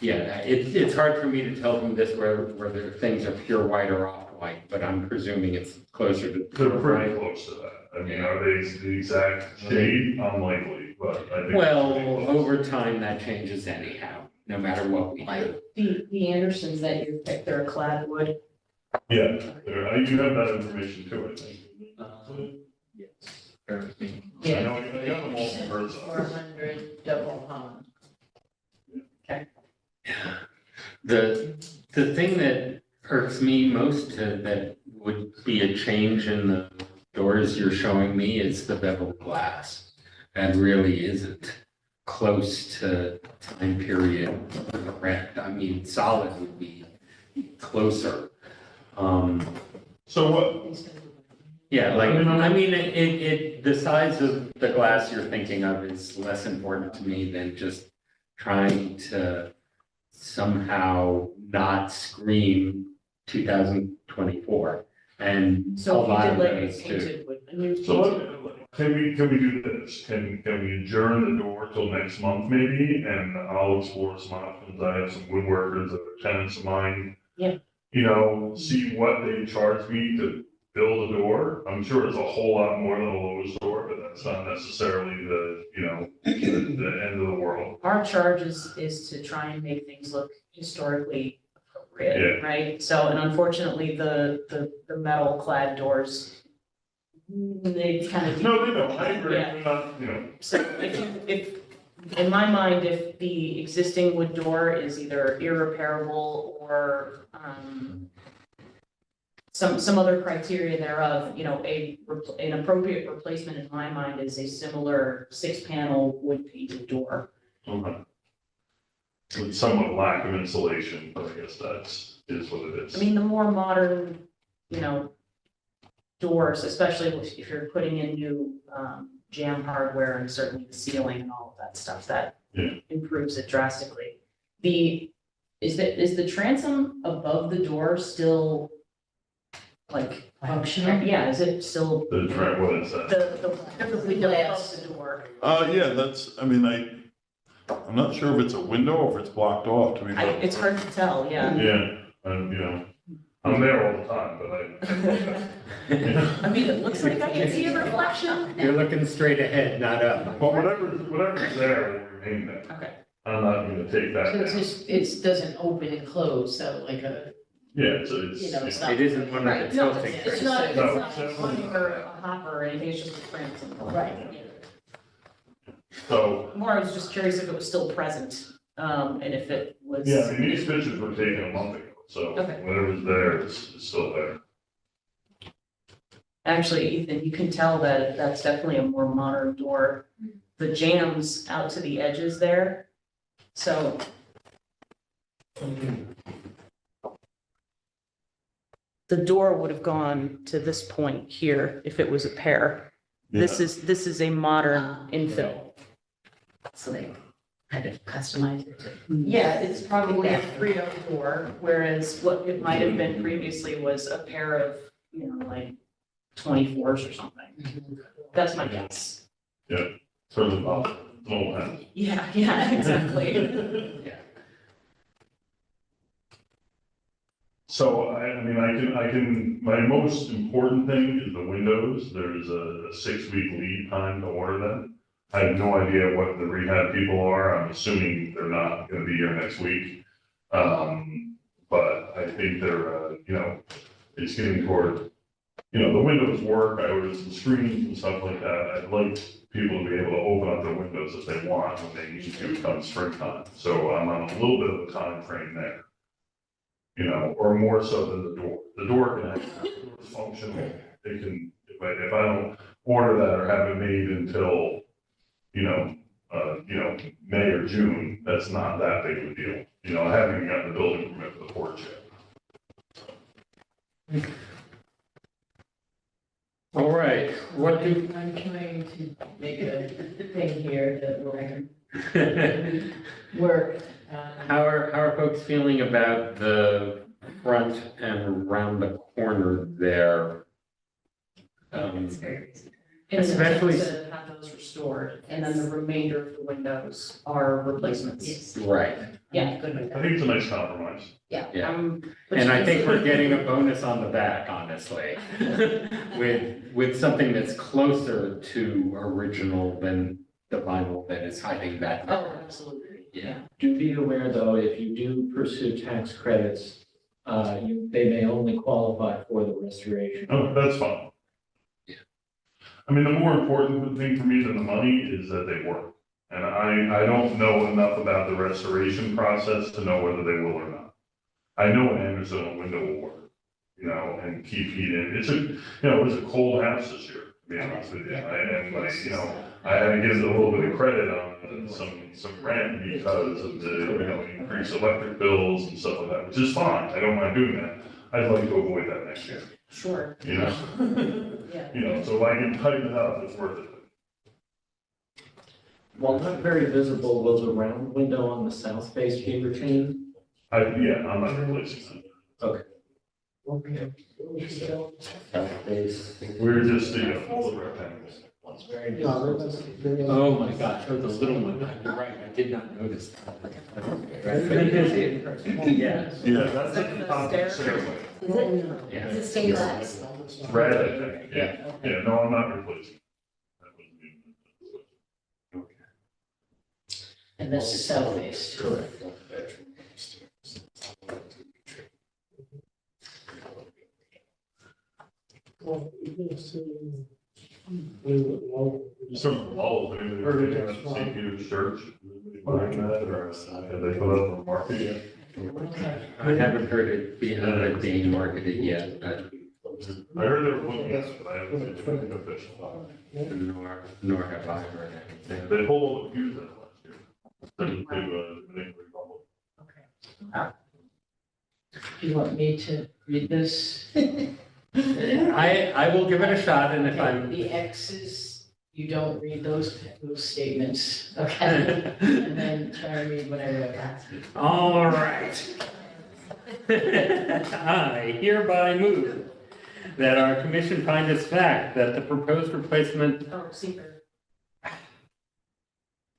yeah, it's hard for me to tell from this whether things are pure white or off-white, but I'm presuming it's closer to. they're pretty close to that. I mean, are they the exact shade? Unlikely, but I think. they're pretty Well, close. over time, that changes anyhow, no matter what we do. The Andersons that you picked, they're clad wood. Yeah, you have that information too, I think. Yes. Bear with me. I know, I got them all from her side. 400 double hung. The thing that irks me most that would be a change in the doors you're showing me is the bevel glass. That really isn't close to time period correct. I mean, solid would be closer. So what, Yeah, like, I mean, the size of the glass you're thinking of is less important to me than just trying to somehow not scream 2024. And a So if you lot did of like those it too. painted with a new So painted. can we do this? Can we adjourn the door till next month maybe? And I'll explore some options. I have some woodworkers that are tenants of mine. Yeah. You know, see what they charge me to build a door. I'm sure it's a whole lot more than a Lowe's door, but that's not necessarily the, you know, the end of the world. Our charge is to try and make things look historically appropriate, right? So, and unfortunately, the metal clad doors, they kind of. No, they don't. I agree. Yeah. They're not, you know. So if, in my mind, if the existing wood door is either irreparable or, some other criteria thereof, you know, an appropriate replacement in my mind is a similar 6-panel wood painted door. Okay. With somewhat lack of insulation, but I guess is what it is. I mean, the more modern, you know, doors, especially if you're putting in new jam hardware and certainly the ceiling and all of that stuff, that Yeah. improves it drastically. Is the transom above the door still like Functional? Yeah, is it still What is that? the window above the door? Yeah, that's, I mean, I'm not sure if it's a window or if it's blocked off to be. It's hard to tell, yeah. Yeah, and you know, I'm there all the time, but I mean, it looks like I can see a reflection. You're looking straight ahead, not up. but whatever's there will remain there. Okay. I'm not gonna take that So it's down. just, it doesn't open and close, so like a, Yeah, so it's, you know, it's not. It isn't one of Right, the no, tilting. It's not a No. hung or a hopper or anything, it's just a transom. Right. so, More, I was just curious if it was still present, and if it was. yeah, I mean, these pictures were taken a month ago, so Okay. whatever's there is still there. Actually, Ethan, you can tell that that's definitely a more modern door. The jambs out to the edges there, so. The door would have gone to this point here if it was a pair. This is a modern infill. So they kind of customize it to. Yeah, it's probably a 3-0 door, whereas what it might have been previously was a pair of, you know, like 24s or something. That's my guess. Sort of an old house. Yeah, exactly. So I mean, I can, my most important thing is the windows. There's a 6-week lead time to order them. I have no idea what the rehab people are. I'm assuming they're not gonna be here next week. But I think they're, you know, it's getting toward, you know, the windows work. I ordered some screens and stuff like that. I'd like people to be able to open up their windows if they want when they need to come springtime. So I'm on a little bit of a time frame there. You know, or more so than the door. The door can actually, it's functional. It can, if I don't order that or have it made until, you know, May or June, that's not that big of a deal. You know, I haven't even gotten the building permit for the porch yet. All right, what do? I'm trying to make a thing here that will work. How are folks feeling about the front and around the corner there? It's very recent. Especially- To have those restored, and then the remainder of the windows are replacements. Yes. Right, Yeah. Good with I that. think it's a nice compromise. yeah. But And I you- think we're getting a bonus on the back, honestly, with something that's closer to original than the vinyl that is hiding back there. Oh, absolutely, yeah. Do be aware, though, if you do pursue tax credits, they may only qualify for the restoration. Oh, that's fine. Yeah. I mean, the more important thing for me than the money is that they work. And I don't know enough about the restoration process to know whether they will or not. I know an Anderson window will work, you know, and keep heat in. It's it was a cold house this year, to be honest with you. I had to give it a little bit of credit on some rent because of the, increased electric bills and stuff like that, which is fine. I don't mind doing that. I'd like to avoid that next year, Sure, you know? yeah. You know, so if I can tighten it up, it's worth it. While not very visible, will the round window on the south face be retained? Yeah, I'm not replacing that. We're just, you know, full of rectangles. It's very No, difficult. Oh my gosh, oh, the little one, you're right, I did not notice that. Yeah. Yeah, That's at the top of the stairway. Yeah. Is it stained glass? Red, I think, yeah, yeah, no, I'm not replacing. That wouldn't be- And this is south face. Correct. Some wall, maybe they're at St. Peter's Church, buying that, or have they put up a market yet? I haven't heard it being marketed yet, but I heard they were looking at it, but I haven't seen anything official. nor have I heard anything. They pulled all the views out last year. Sent it to, Dominican Republic. Do you want me to read this? I will give it a shot, and if Okay, I'm. the X's, you don't read those statements, okay? And then try to read what I wrote. All right. I hereby move that our commission find as fact that the proposed replacement. Oh, secret.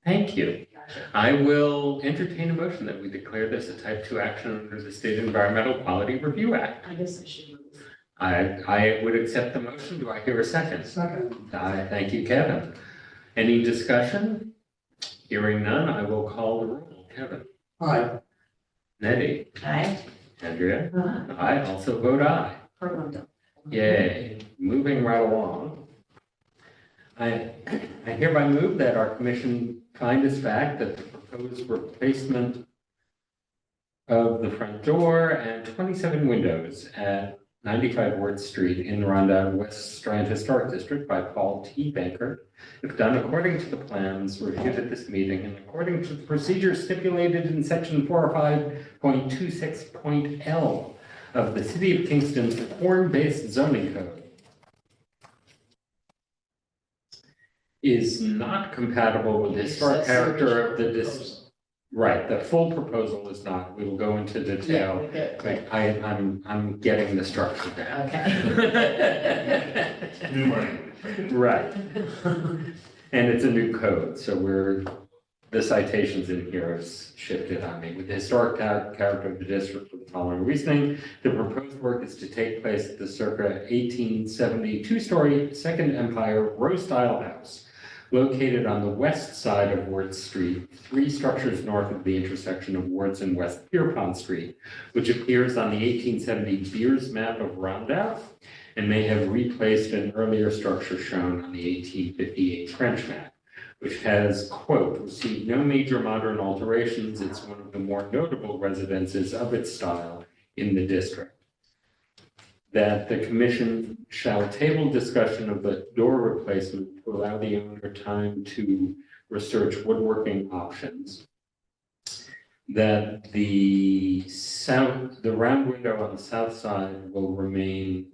Thank you. I will entertain a motion that we declare this a type 2 action under the State Environmental Quality Review Act. I guess I should move. I would accept the motion. Do I hear a second? Second. Thank you, Kevin. Any discussion? Hearing none, I will call the roll. Kevin? Aye. Nettie? Aye. Andrea? I also vote aye. Program done. Yay. Moving right along. I hereby move that our commission find as fact that the proposed replacement of the front door and 27 windows at 95 Ward Street in Rhonda West Strand Historic District by Paul T. Banker, if done according to the plans reviewed at this meeting and according to the procedures stipulated in section 405.26.L of the City of Kingston's form-based zoning code, is not compatible with the historic character of the district. Right, the full proposal is not. We will go into Yeah, detail. we get- But I'm getting the structure down. Okay. New language. Right. And it's a new code, so the citations in here is shifted on me. With the historic character of the district for the following reasoning, the proposed work is to take place at the circa 1870 two-story Second Empire row-style house located on the west side of Ward Street, 3 structures north of the intersection of Wards and West Pierpont Street, which appears on the 1870 Beers map of Rondout and may have replaced an earlier structure shown on the 1858 French map, which has, quote, received no major modern alterations. It's one of the more notable residences of its style in the district. That the commission shall table discussion of the door replacement to allow the owner time to research woodworking options. That the round window on the south side will remain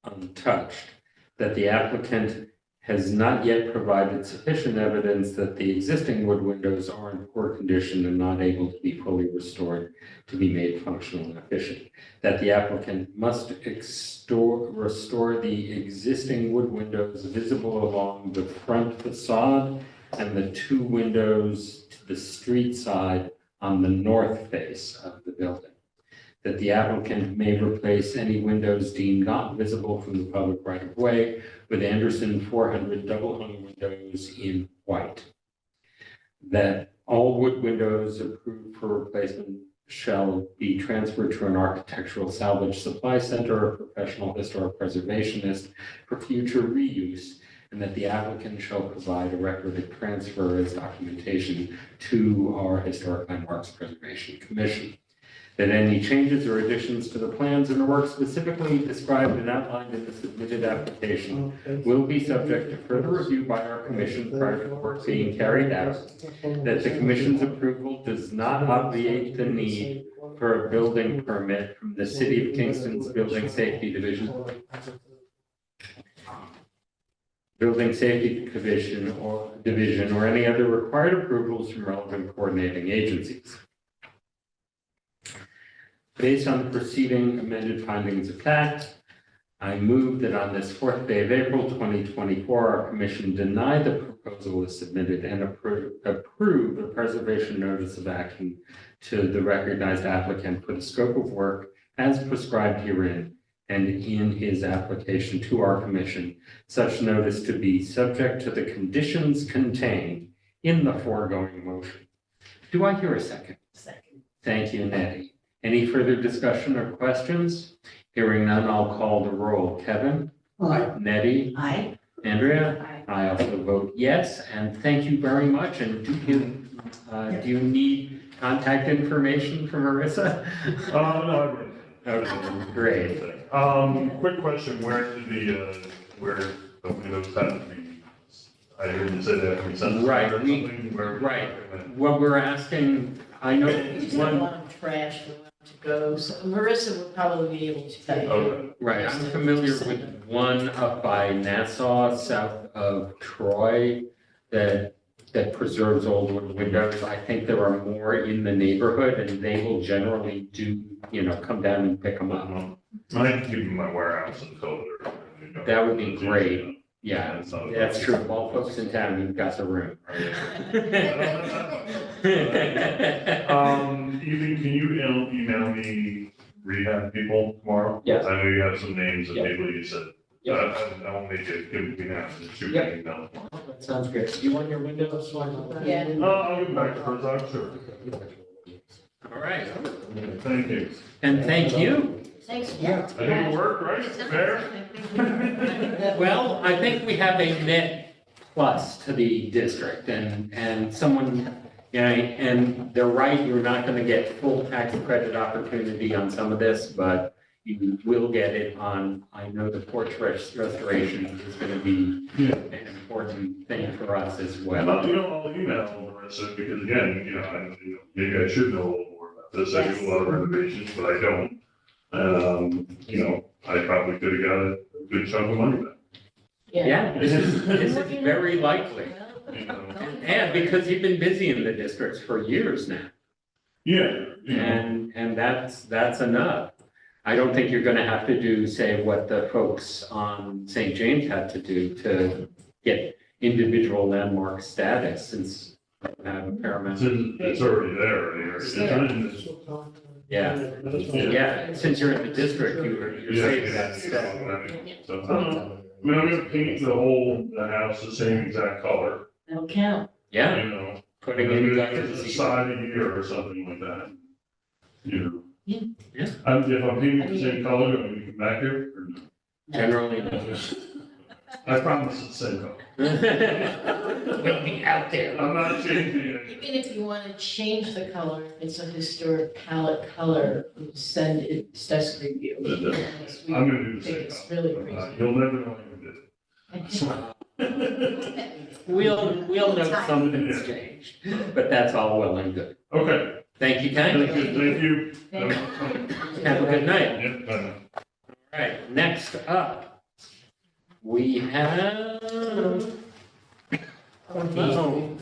untouched. That the applicant has not yet provided sufficient evidence that the existing wood windows are in poor condition and not able to be fully restored to be made functional and efficient. That the applicant must restore the existing wood windows visible along the front facade and the 2 windows to the street side on the north face of the building. That the applicant may replace any windows deemed not visible from the public right of way with Anderson 400 double hung windows in white. That all wood windows approved for replacement shall be transferred to an architectural salvage supply center or professional historic preservationist for future reuse, and that the applicant shall provide a record of transfer as documentation to our Historic Landmarks Preservation Commission. that any changes or additions to the plans or work specifically described and outlined in the submitted application will be subject to further review by our commission prior to the work being carried out, that the commission's approval does not obviate the need for a building permit from the City of Kingston's Building Safety Division, or any other required approvals from relevant coordinating agencies. Based on the preceding amended findings of fact, I move that on this fourth day of April 2024, our commission deny the proposal as submitted and approve the preservation notice of action to the recognized applicant for the scope of work as prescribed herein and in his application to our commission, such notice to be subject to the conditions contained in the foregoing motion. Do I hear a second? Second. Thank you, Nettie. Any further discussion or questions? Hearing none, I'll call the roll. Kevin? Aye. Nettie? Aye. Andrea? I also vote yes, and thank you very much. And do you need contact information from Marissa? No, I wouldn't. Okay, great. Quick question, where the windows have to be, I heard you say they have to be sent. Right, or something, where? right. What we're asking, I know We just have a one, lot of trash we want to go, so Marissa would probably be able to tell you. Okay. right, I'm familiar with one up by Nassau, south of Troy, that preserves old wood windows. I think there are more in the neighborhood, and they will generally do, come down and pick them up. I can keep them in my warehouse until they're. That would be great. Yeah, That's not a that's true. Of all folks in town, you've got the room. Can you email me rehab people tomorrow? Yes. I know you have some names of Yeah. people you said. Yeah. I won't make it, give it to me now, just shoot me Yeah. an email. That sounds great. Do you want your windows? Yeah. I'll get back to first, I'm sure. All right, Thank you. and thank you. Thanks. Yeah. I think it worked, right? Fair? Well, I think we have a net plus to the district and someone, and they're right, you're not gonna get full tax credit opportunity on some of this, but you will get it on, I know the porch restoration is gonna be Yeah. an important thing for us as well. Well, I'll email Marissa, because again, maybe I should know a little more about this, I do a lot of renovations, but I don't. I probably could have got a good chunk of money back. Yeah, this is very likely. You know? And because you've been busy in the districts for years now. Yeah, And that's enough. I don't think you're gonna have to do, say, what the folks on St. James had to do to get individual landmark status, since you have a paramount. it's already there, it's in this. Yeah, since you're in the district, you're saving that step. So, I'm gonna paint the house the same exact color, That'll count. Yeah, putting in Maybe gutters. a side a year or something like that. Yeah. If I'm painting the same color, do we come back here? Or no? Generally, no. I promise it's the same color. We'll be out there. I'm not changing it. Even if you want to change the color, it's a historic palette color, send it to test review. Unless we I'm gonna do the think same it's color. really crazy. You'll never know I did it. We'll know something's changed, but that's all well and good. Okay, Thank you, Ken. thank you. Have a good night. Yep, bye. All right, next up, we have. Oh.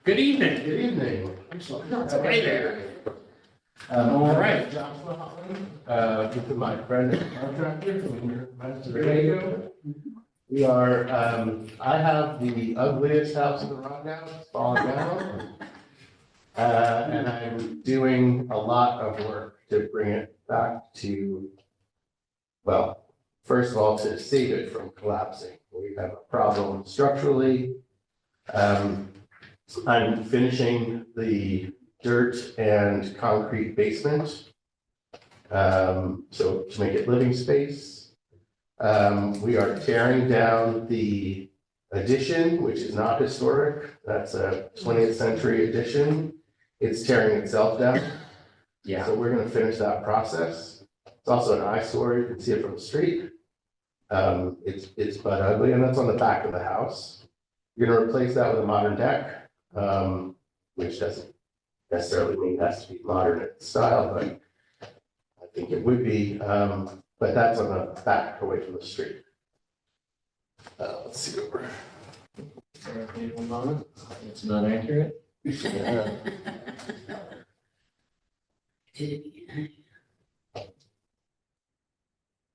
Good evening. Good evening. Hey there. All right. Joshua Holland, this is my friend and contractor from here, Pennsylvania. We are, I have the ugliest house in the rundown, it's falling down. And I'm doing a lot of work to bring it back to, well, first of all, to save it from collapsing. We have a problem structurally. I'm finishing the dirt and concrete basement. So to make it living space. We are tearing down the addition, which is not historic. That's a 20th century addition. It's tearing itself down. Yeah, So we're gonna finish that process. It's also an eyesore, you can see it from the street. It's but ugly, and that's on the back of the house. You're gonna replace that with a modern deck, which doesn't necessarily mean it has to be modern in style, but I think it would be, but that's on the back away from the street. Let's see over. One moment, it's not accurate. Yeah.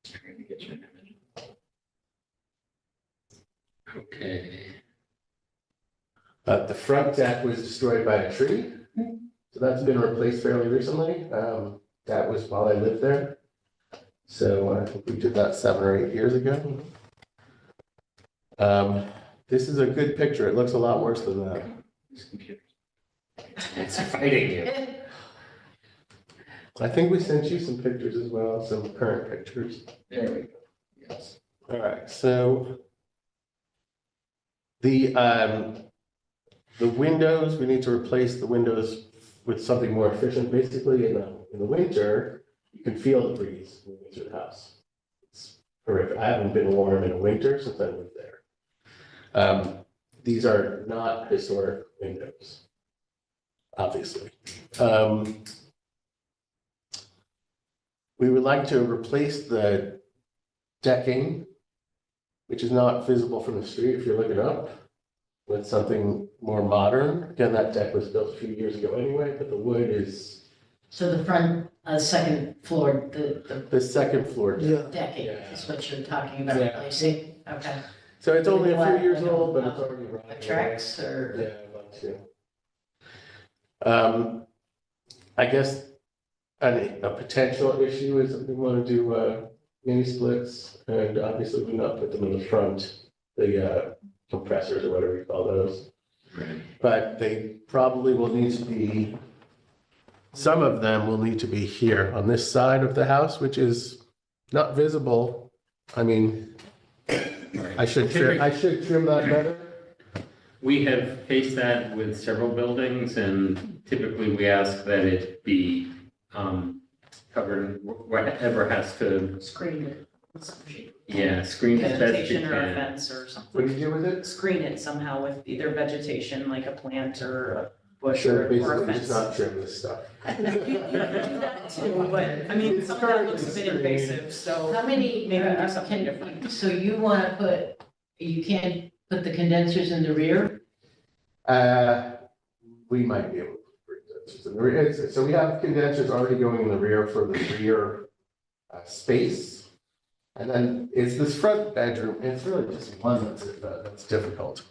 Trying to get you an image. okay. The front deck was destroyed by a tree, so that's been replaced fairly recently. That was while I lived there. So I think we did that 7 or 8 years ago. This is a good picture. It looks a lot worse than that. It's fighting you. I think we sent you some pictures as well, some current pictures. There we go. Yes. All right, so the windows, we need to replace the windows with something more efficient. Basically, in the winter, you can feel the breeze moving through the house. It's horrific. I haven't been warm in a winter since I lived there. These are not historic windows, obviously. We would like to replace the decking, which is not visible from the street if you're looking up, with something more modern. Again, that deck was built a few years ago anyway, but the wood is So the front, second floor, the the second floor deck. decking Yeah. is what you're talking about Yeah. replacing? Okay. So it's only a few What, years like old, but a- it's already running. A Trex or? Yeah, about to. I guess a potential issue is that we want to do mini splits, and obviously we not put them in the front, the compressors or whatever you call those. Right. But they probably will need to be, some of them will need to be here on this side of the house, which is not visible. I mean, I should trim that better. We have faced that with several buildings, and typically we ask that it be covered, whatever has to, Screen it. with some shape. yeah, screened as best you Vegetation or a can. fence or What something. do you do with it? Screen it somehow with either vegetation, like a plant or a bush So or a basically, fence. just not trim this stuff. You can do that too, but I mean, some of that looks a bit invasive, so. How many, Maybe do something different. so you want to put, you can't put the condensers in the rear? We might be able to bring condensers in the rear. So we have condensers already going in the rear for the rear space. And then is this front bedroom, it's really just one that's difficult,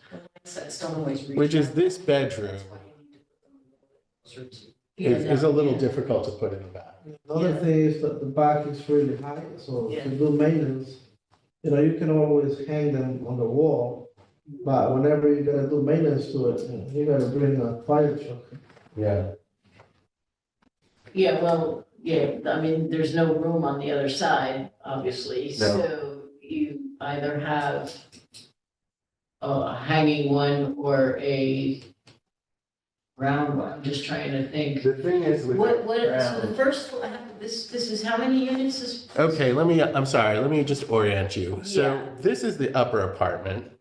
It's don't always reach. which is this bedroom is a little difficult to put in the back. Another thing is that the back is really high, so Yeah. to do maintenance, you can always hang them on the wall, but whenever you gotta do maintenance to it, you gotta bring a fire truck. Yeah. Yeah, well, yeah, I mean, there's no room on the other side, obviously, so you either have a hanging one or a round one, I'm just trying to think. The thing is with. So the ground- first, this is how many units is? Okay, I'm sorry, let me just orient you. So Yeah. this is the upper apartment.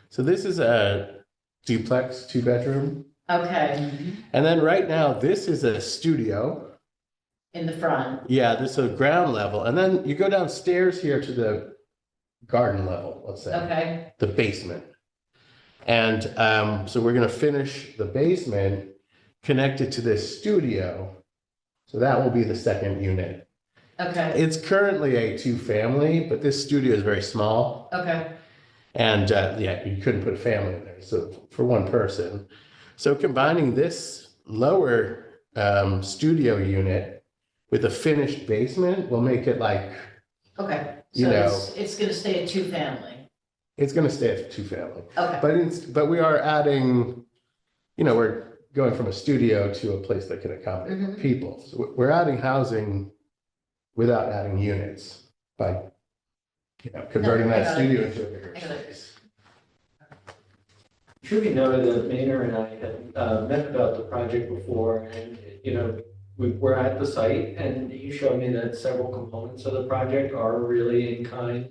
So this is a duplex, 2-bedroom. Okay, And then right now, this is a studio. in the front, Yeah, this is a ground level. And then you go downstairs here to the garden level, let's say, okay, the basement. And so we're gonna finish the basement connected to this studio. So that will be the second unit. okay, It's currently a 2-family, but this studio is very small. okay, And yeah, you couldn't put a family in there, so for one person. So combining this lower studio unit with a finished basement will make it like, okay. You So know. it's gonna stay a two-family, it's gonna stay a 2-family. okay, But we are adding, we're going from a studio to a place that can accommodate more Mhm. people. So we're adding housing without adding units by, converting No, I that got it. studio into a bigger I got it. space. Should be noted that Maynard and I had met about the project before, and, we're at the site and he showed me that several components of the project are really in kind.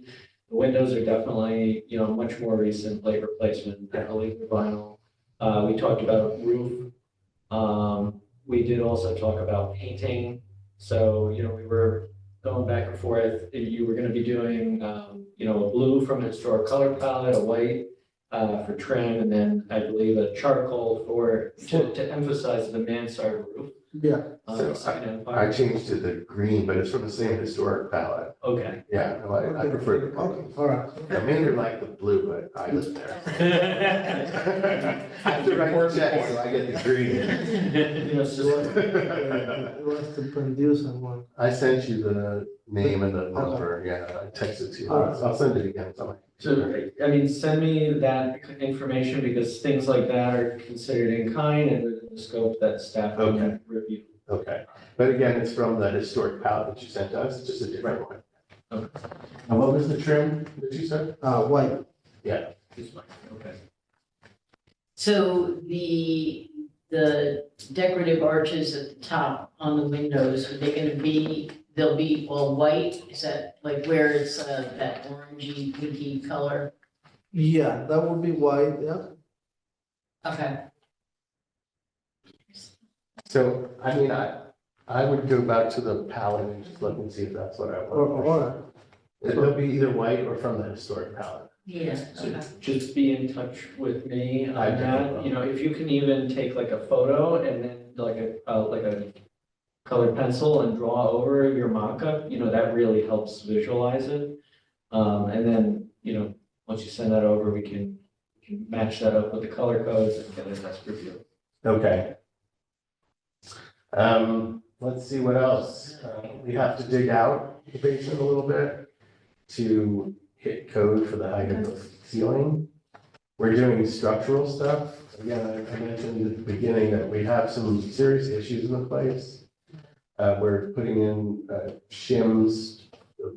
The windows are definitely, much more recent plate replacement, heavily vinyl. We talked about roof. We did also talk about painting. So, we were going back and forth. You were gonna be doing, a blue from the historic color palette, a white for trim, and then I believe a charcoal to emphasize the mansard roof. Yeah, So Second I Empire. changed to the green, but it's from the same historic palette. Okay. Yeah, no, I prefer the okay, green. all right. I mainly like the blue, but I live there. I have to write the check, so I get the green. It was to produce someone. I sent you the name and the number, yeah, I texted to you. I'll send it again. So, I mean, send me that information because things like that are considered in kind and within the scope that staff Okay. can review. Okay, but again, it's from the historic palette that you sent us, it's just a different one. Okay. And what was the trim that you said? White. Yeah. This one, okay. So the decorative arches at the top on the windows, are they gonna be, they'll be all white? Is that like where it's that orangey, pinky color? Yeah, that would be white, yeah. Okay. So, I mean, I would go back to the palette and just look and see if that's what I All want. right. It'll be either white or from the historic palette. Yeah, So okay. just be in touch with me on I that, definitely if you can even take like a photo and then like a colored pencil and draw over your mock-up, that really helps visualize it. And then, once you send that over, we can match that up with the color codes and get a test review. Okay. Let's see what else. We have to dig out the basement a little bit to hit code for the height of the ceiling. We're doing structural stuff. Again, I mentioned at the beginning that we have some serious issues in the place. We're putting in shims.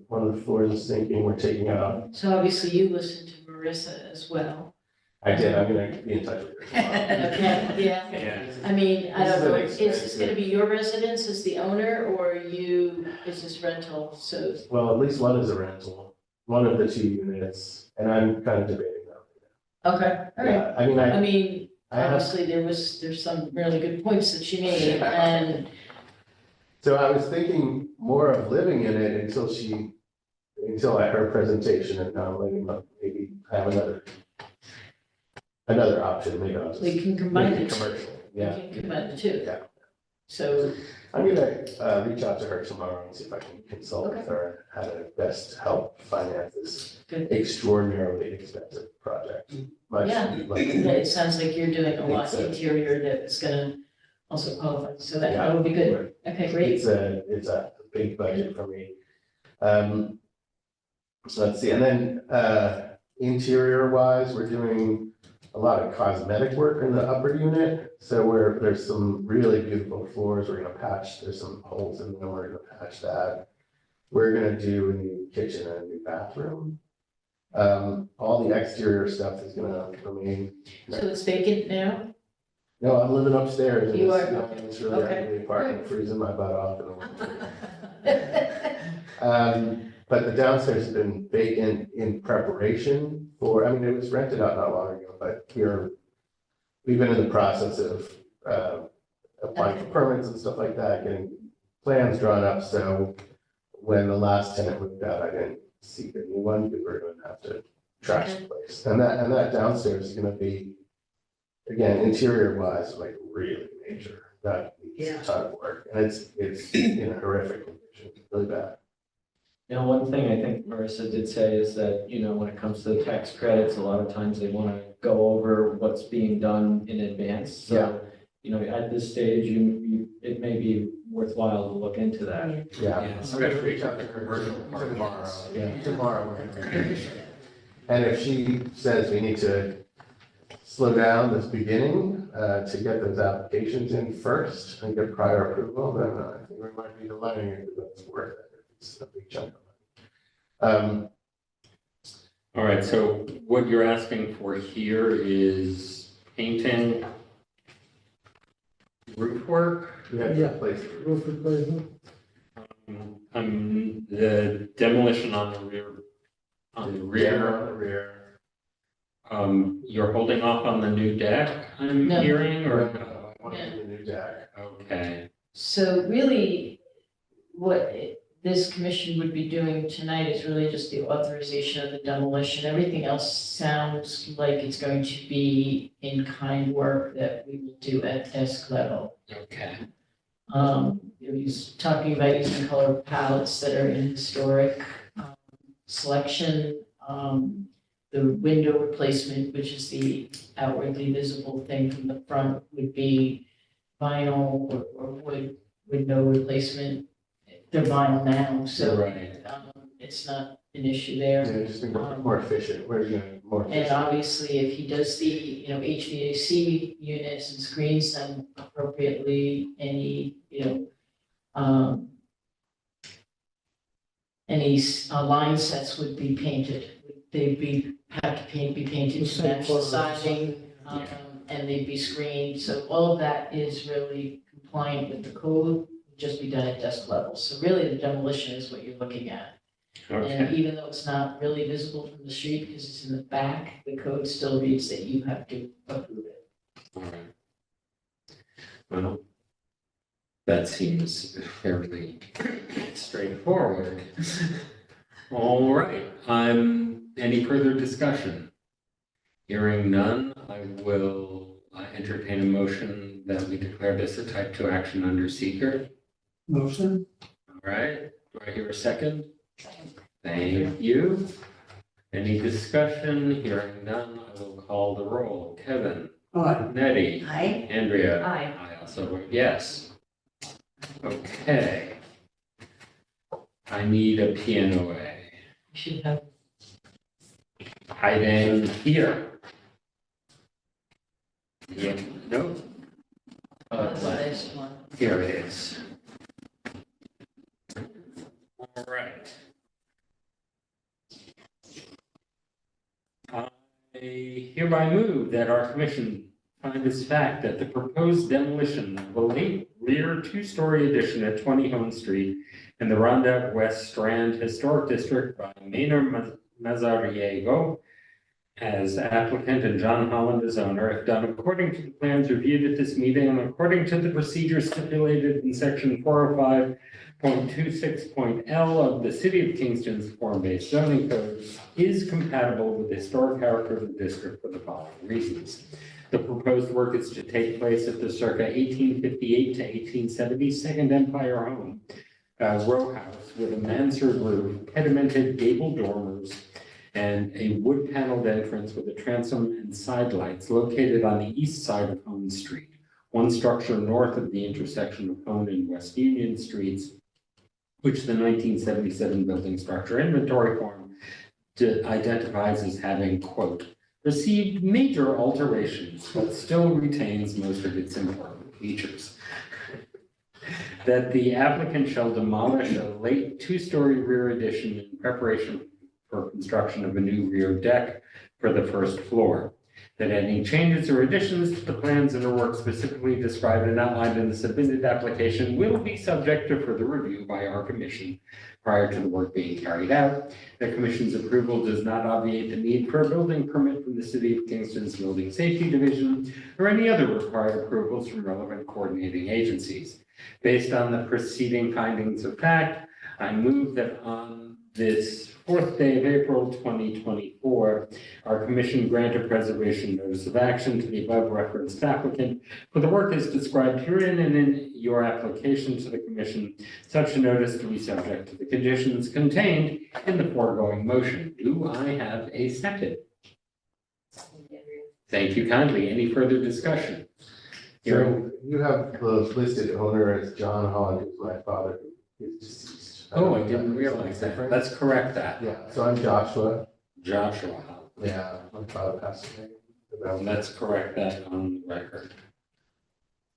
One of the floors is sinking. We're taking out. So obviously you listened to Marissa as well. I did. I'm gonna be in touch with her tomorrow. Okay, yeah. Yeah. I mean, I don't know, is This this gonna be your residence as the owner or you, is this rental? So, Well, at least one is a rental, one of the 2 units, and I'm kind of debating that. okay, all right. Yeah, I mean, I mean, I have, obviously there's some really good points that she made and so I was thinking more of living in it until I heard her presentation and now maybe have another option, maybe I'll just. we can combine make the it two. commercial, We yeah. can combine the two. Yeah. So, I'm gonna reach out to her tomorrow and see if I can consult with her how to best help finance this Good. extraordinarily expensive project. Much Yeah. like- it sounds like you're doing a lot It's a- interior that's gonna also qualify, so that Yeah. would be good. Okay, great. It's a big budget for me. So let's see, and then interior wise, we're doing a lot of cosmetic work in the upper unit. So there's some really beautiful floors, we're gonna patch, there's some holes in them, we're gonna patch that. We're gonna do a new kitchen and a new bathroom. All the exterior stuff is gonna remain. So it's vacant now? No, I'm living upstairs. and You it's- are? It's really Okay. ugly apartment, freezing my butt off in the winter. But the downstairs has been vacant in preparation for, I mean, it was rented out not long ago, but we've been in the process of applying for permits and stuff like that, getting plans drawn up, so when the last tenant moved out, I didn't seek a new one, because we're gonna have to trash the place. And that downstairs is gonna be, again, interior wise, like really major, that needs a ton of work, and it's in a horrific condition, really bad. Now, one thing I think Marissa did say is that, when it comes to the tax credits, a lot of times they want to go over what's being done in advance. So, at this stage, it may be worthwhile to look into that. Yeah. Especially tomorrow. Yeah, tomorrow we're gonna. And if she says we need to slow down this beginning, to get those applications in first and get prior approval, then I think we might be delaying it, because it's worth it. It's a big chunk of money. All right, so what you're asking for here is painting, roof work, We had Yeah. to place. Roof replacement. The demolition on the rear, On the rear. you're holding off on the new deck, I'm No. hearing, or? I want to do the new deck. Okay, So really, what this commission would be doing tonight is really just the authorization of the demolition. Everything else sounds like it's going to be in-kind work that we will do at desk level. okay, He's talking about using color palettes that are in historic selection. The window replacement, which is the outwardly visible thing from the front, would be vinyl or wood window replacement. They're vinyl now, so right, it's not an issue there. Yeah, just be more efficient. We're gonna more And efficient. obviously, if he does the, HVAC units and screens them appropriately, any, line sets would be painted. They'd have to be painted to match the siding, and they'd be screened. So all of that is really compliant with the code, would just be done at desk level. So really, the demolition is what you're looking at. And okay, even though it's not really visible from the street because it's in the back, the code still reads that you have to approve it. all right. Well, that seems fairly straightforward. All right, any further discussion? Hearing none, I will entertain a motion that we declare this a type 2 action under seeker. Motion? All right, do I hear a second? Thank you. Any discussion? Hearing none, I will call the roll. Kevin, Aye. Nettie, Aye. Andrea. Aye. I also vote yes. Okay. I need a PNOA. You should have, Hiding here. Yeah, no. that's the next one. Here it is. All right. I hereby move that our commission find this fact that the proposed demolition of a late rear two-story addition at 20 Home Street in the Rondout West Strand Historic District by Maynard Mazariego as applicant and John Holland as owner, if done according to the plans reviewed at this meeting and according to the procedure stipulated in section 405.26.L of the City of Kingston's form-based zoning code, is compatible with the historic character of the district for the following reasons. The proposed work is to take place at the circa 1858 to 1870 Second Empire Home, row house with a mansard roof, pedimented gable dormers, and a wood-paneled entrance with a transom and side lights located on the east side of Hone Street, one structure north of the intersection of Hone and West Union Streets, which the 1977 building structure inventory form identifies as having, quote, received major alterations, but still retains most of its important features. That the applicant shall demolish a late two-story rear addition in preparation for construction of a new rear deck for the first floor. That any changes or additions to the plans and or work specifically described and outlined in the submitted application will be subject to further review by our commission prior to the work being carried out. The commission's approval does not obviate the need for a building permit from the City of Kingston's Building Safety Division or any other required approvals from relevant coordinating agencies. Based on the preceding findings of fact, I move that on this 4th day of April 2024, our commission grant a preservation notice of action to the above referenced applicant for the work as described herein and in your application to the commission, such a notice to be subject to the conditions contained in the foregoing motion. Do I have a second? Thank you kindly. Any further discussion? Hearing. So you have the listed owner as John Holland, who's my father, who is deceased. Oh, I didn't realize that. Let's correct that. Yeah, so I'm Joshua. Joshua. Yeah, my father passed away. Let's correct that on the record.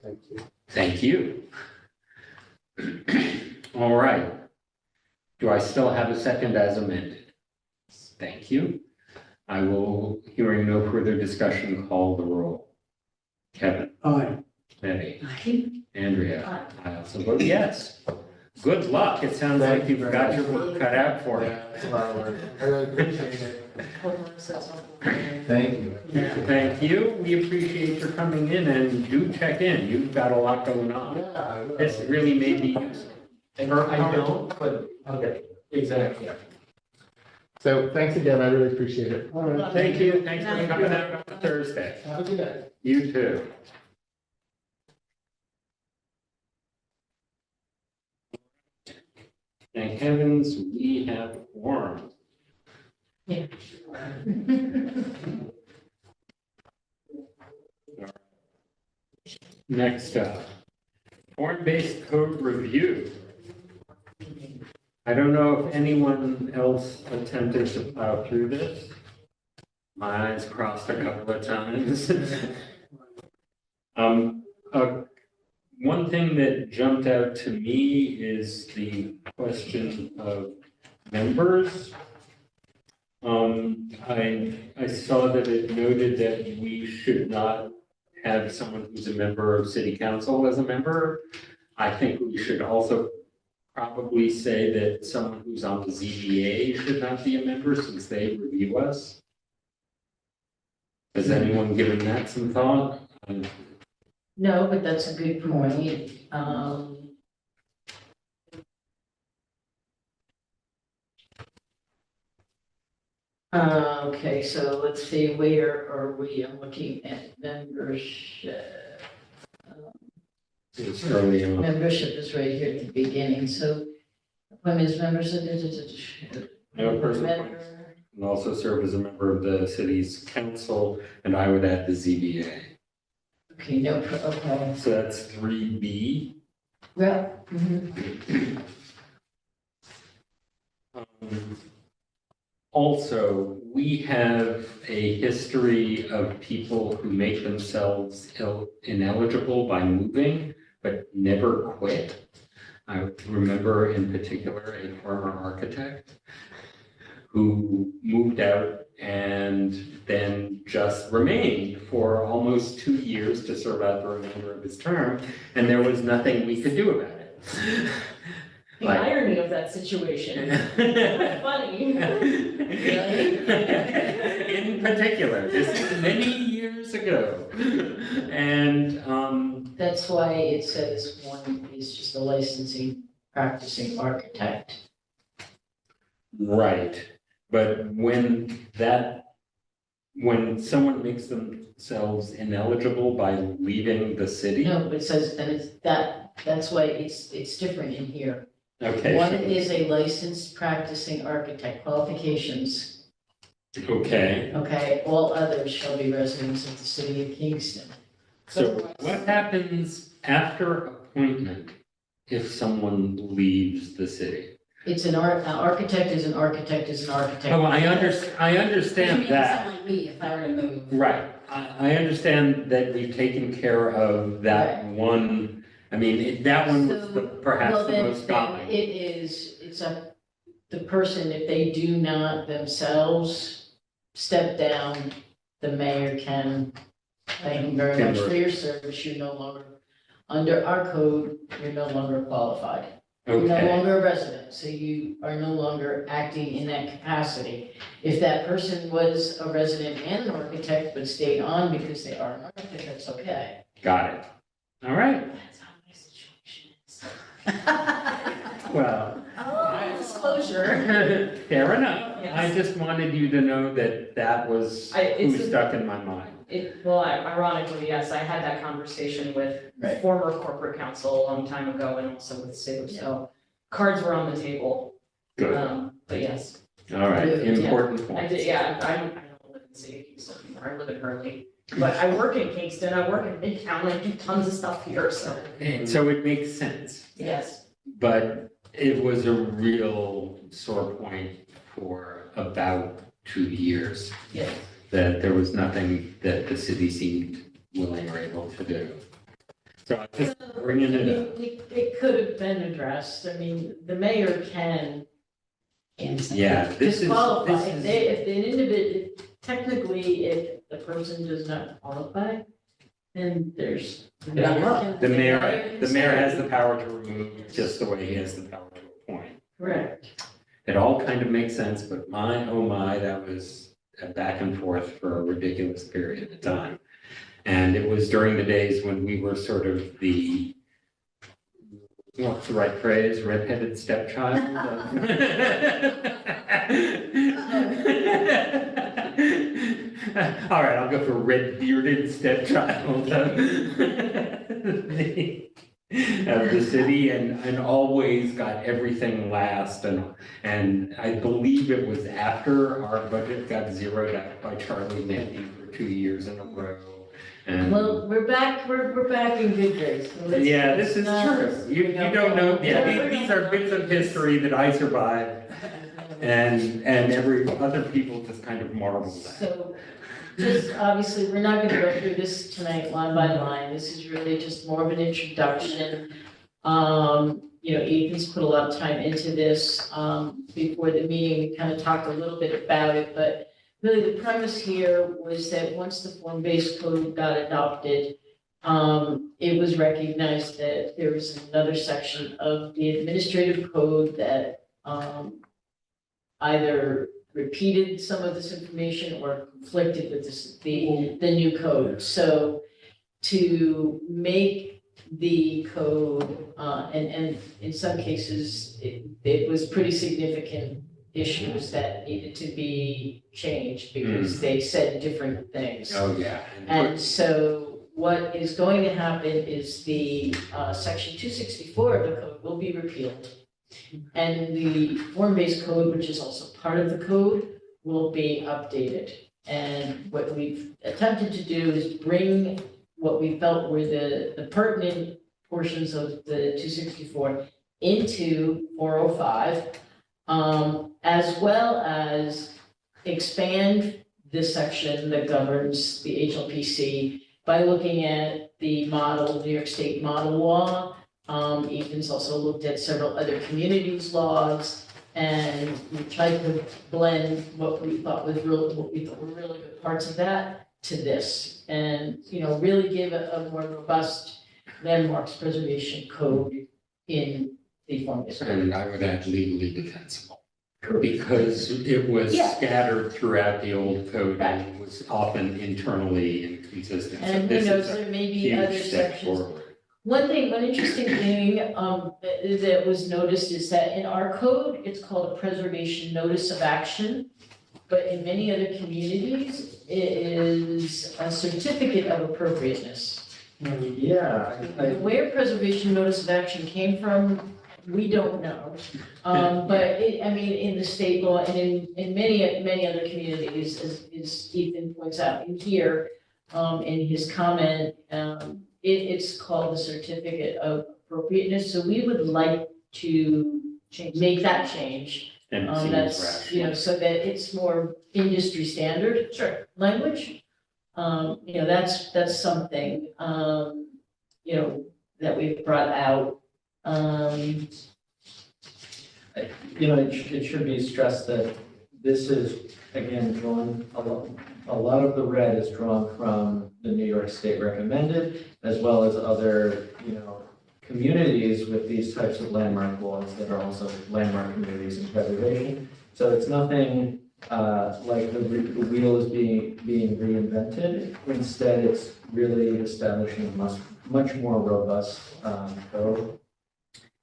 Thank you. Thank you. All right. Do I still have a second as amended? Thank you. I will, hearing no further discussion, call the roll. Kevin, Aye. Eddie, Aye. Andrea? I also vote yes. Good luck. It sounds like you've got your work cut out for you. Yeah, it's a lot of work. I really appreciate it. Thank you. Thank you. We appreciate your coming in and do check in. You've got a lot going on. Yeah, I will. This really may be useful. I don't, but okay, exactly. So thanks again, I really appreciate it. All right. Thank you. Thanks for coming out on Thursday. Have a good night. You too. Thank heavens we have a quorum. Yeah. Next up, form-based code review. I don't know if anyone else attempted to plow through this. My eyes crossed a couple of times. One thing that jumped out to me is the question of members. I saw that it noted that we should not have someone who's a member of city council as a member. I think we should also probably say that someone who's on the ZBA should not be a member since they review us. Has anyone given that some thought? No, but that's a good point. Okay, so let's see, where are we? I'm looking at membership. It's early on. Membership is right here at the beginning, so appointments members. No person appointed. And also serve as a member of the city's council, and I would add the ZBA. Okay, no, okay. So that's 3B. Yeah. Also, we have a history of people who make themselves ineligible by moving, but never quit. I remember in particular a former architect who moved out and then just remained for almost 2 years to serve out the remainder of his term, and there was nothing we could do about it. The irony of that situation. Funny. In particular, this is many years ago. And That's why it says one is just a licensing practicing architect. right, but when someone makes themselves ineligible by leaving the city. No, but it says, and it's that's why it's different in here. Okay. One is a licensed practicing architect qualifications. Okay, Okay, all others shall be residents of the city of Kingston. so what happens after appointment if someone leaves the city? It's an architect is an architect is an architect. Oh, I understand that. Someone like me if I were to move. Right, I understand that we've taken care of that one, I mean, that one was perhaps Well, the then- most then common. it's up, the person, if they do not themselves step down, the mayor can, thank you very much for your service, you're no longer, under our code, you're no longer qualified. You're no Okay, longer a resident, so you are no longer acting in that capacity. If that person was a resident and an architect but stayed on because they are an architect, that's okay. got it. All right, That's how my situation is. well, Oh, disclosure. fair enough. I Yes. just wanted you to know that that was It's who stuck in my mind. Ironically, yes, I had that conversation with Right. former corporate counsel a long time ago and also with Sue, so cards were on the table. Good, But yes, all right, Yeah. important I point. did, yeah, I don't live in the city of Kingston anymore, I live in Hurley. But I work in Kingston, I work in Midtown, I do tons of stuff here, so, And so it makes sense, yes. but it was a real sore point for about 2 years. Yes. That there was nothing that the city seemed willing or able to do. So I'm just bringing it up. It could have been addressed, I mean, the mayor can. Yeah, this is, Disqualify, this if is, they, if the individual, technically, if the person does not qualify, then there's. The mayor has the power to remove just the way he has the power to appoint. Correct. It all kind of makes sense, but my, oh my, that was a back and forth for a ridiculous period of time. And it was during the days when we were sort of the, what's the right phrase, redheaded stepchild? All right, I'll go for red bearded stepchild of the city and always got everything last. And I believe it was after our budget got zeroed out by Charlie Landy for 2 years in a row. And Well, we're back in good grace. So yeah, this is not- true. You don't know, yeah, these are bits of history that I survived and every other people just kind of marveled at. So, just obviously, we're not gonna go through this tonight line by line. This is really just more of an introduction. Ethan's put a lot of time into this. Before the meeting, we kind of talked a little bit about it, but really the premise here was that once the form-based code got adopted, it was recognized that there was another section of the administrative code that, either repeated some of this information or conflicted with the new code. So to make the code, and in some cases, it was pretty significant issues that needed to be changed because they said different things. Oh, yeah. And so what is going to happen is the section 264 of the code will be repealed. And the form-based code, which is also part of the code, will be updated. And what we've attempted to do is bring what we felt were the pertinent portions of the 264 into 405, as well as expand this section that governs the HLPC by looking at the model, New York State model law. Ethan's also looked at several other communities' laws, and we tried to blend what we thought were really good parts of that to this, and, really give a more robust landmarks preservation code in the form-based code. And I would add legally defensible. Because it was Yeah. scattered throughout the old code and was often internally inconsistent. So And who this knows, is a there may be other huge step sections. forward. One interesting thing, that was noticed is that in our code, it's called a preservation notice of action. But in many other communities, it is a certificate of appropriateness. Yeah, Where preservation notice of action came from, we don't know. But in the state law and in many other communities, as Ethan points out in here, in his comment, it's called the certificate of appropriateness. So we would like to make that change. And it seems That's, rational. so that it's more industry standard. Sure. Language. That's something, that we've brought out. It should be stressed that this is, again, drawn, a lot of the red is drawn from the New York State recommended, as well as other, communities with these types of landmark laws that are also landmark communities in preservation. So it's nothing like the wheel is being reinvented. Instead, it's really establishing a much more robust code.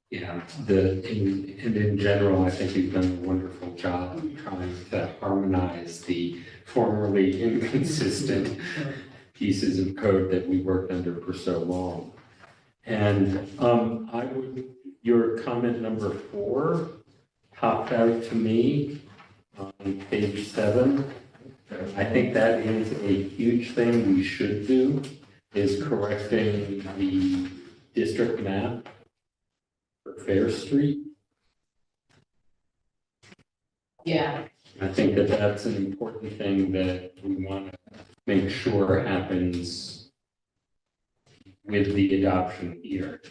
Yeah, and in general, I think you've done a wonderful job of trying to harmonize the formerly inconsistent pieces of code that we worked under for so long. And your comment number 4 popped out to me on page 7. I think that is a huge thing we should do, is correcting the district map for Fair Street. Yeah. I think that that's an important thing that we want to make sure happens with the adoption here.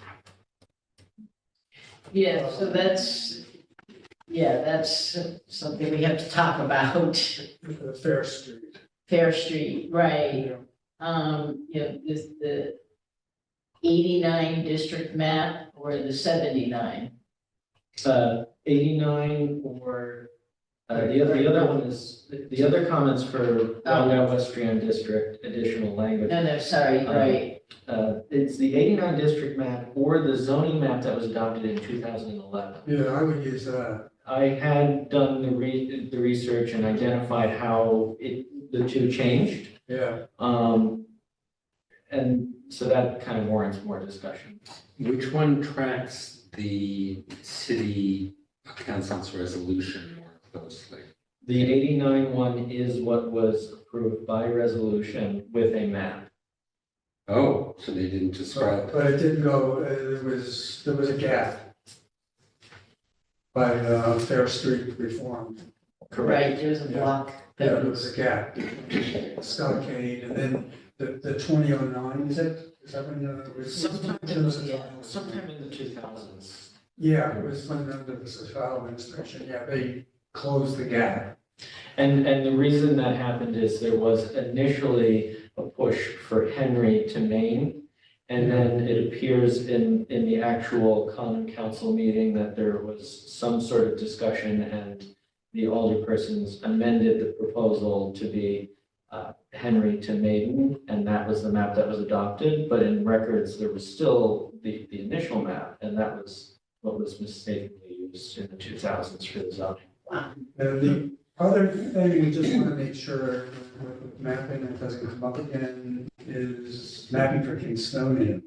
Yeah, so that's something we have to talk about. Fair Street. Fair Street, right. Is the 89 district map or the 79? 89 or, the other one is, the other comments for Rondout Westrian District, additional language. No, sorry, right. It's the 89 district map or the zoning map that was adopted in 2011. Yeah, I would use that. I had done the research and identified how the two changed. Yeah. And so that kind of warrants more discussion. Which one tracks the city council's resolution more closely? The 89 one is what was approved by resolution with a map. Oh, so they didn't describe. But it didn't go, there was a gap by Fair Street Reform. Right, there's a block. Yeah, there was a gap. Stockade, and then the 2009, is it? Is that when it was? Sometime in the 2000s. Yeah, it was when under the Sefal administration, yeah, they closed the gap. And the reason that happened is there was initially a push for Henry to Maine. And then it appears in the actual common council meeting that there was some sort of discussion and the alderpersons amended the proposal to be Henry to Maiden, and that was the map that was adopted. But in records, there was still the initial map, and that was what was mistakenly used in the 2000s for the zoning. And the other thing, we just want to make sure with mapping, it doesn't come up again, is mapping for Kingstonian.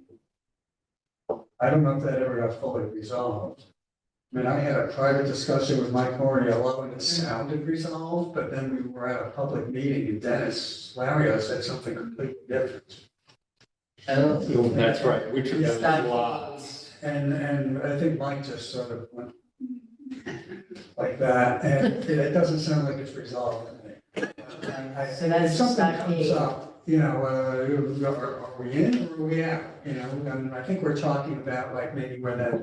I don't know if that ever got fully resolved. I mean, I had a private discussion with Mike Moriello and it sounded resolved, but then we were at a public meeting and Dennis Lario said something completely different. Oh. That's right, which of those Stockade. lots? And I think Mike just sort of went like that, and it doesn't sound like it's resolved to me. So that's If something comes Stockade. up, are we in or are we out? And I think we're talking about like maybe where that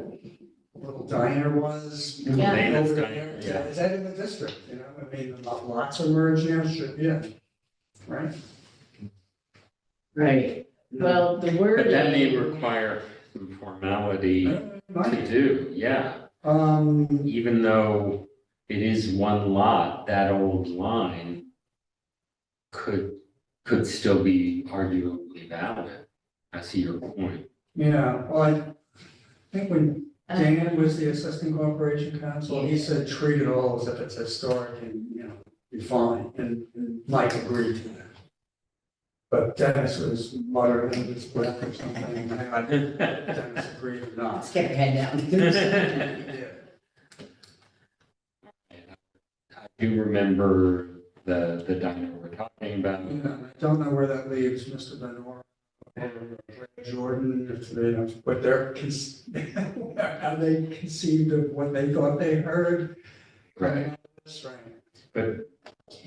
little diner was. Yeah. Dana's Over Diner, there. yeah. Is that in the district, I mean, lots of merge now, should, yeah, right? Right, well, the word. But that may require some formality to do, yeah. Even though it is one lot, that old line could still be arguably valid. I see your point. Yeah, well, I think when Dan was the assistant corporation counsel, he said treat it all as if it's historic and, be fine, and Mike agreed to that. But Dennis was muttering in his breath or something, and I didn't know if Dennis agreed or not. Let's get your head down. He did say he did. I do remember the diner we're talking about. Yeah, I don't know where that leaves Mr. Benor or Jordan, if they, what their, how they conceived of what they thought they heard. Right. That's right. But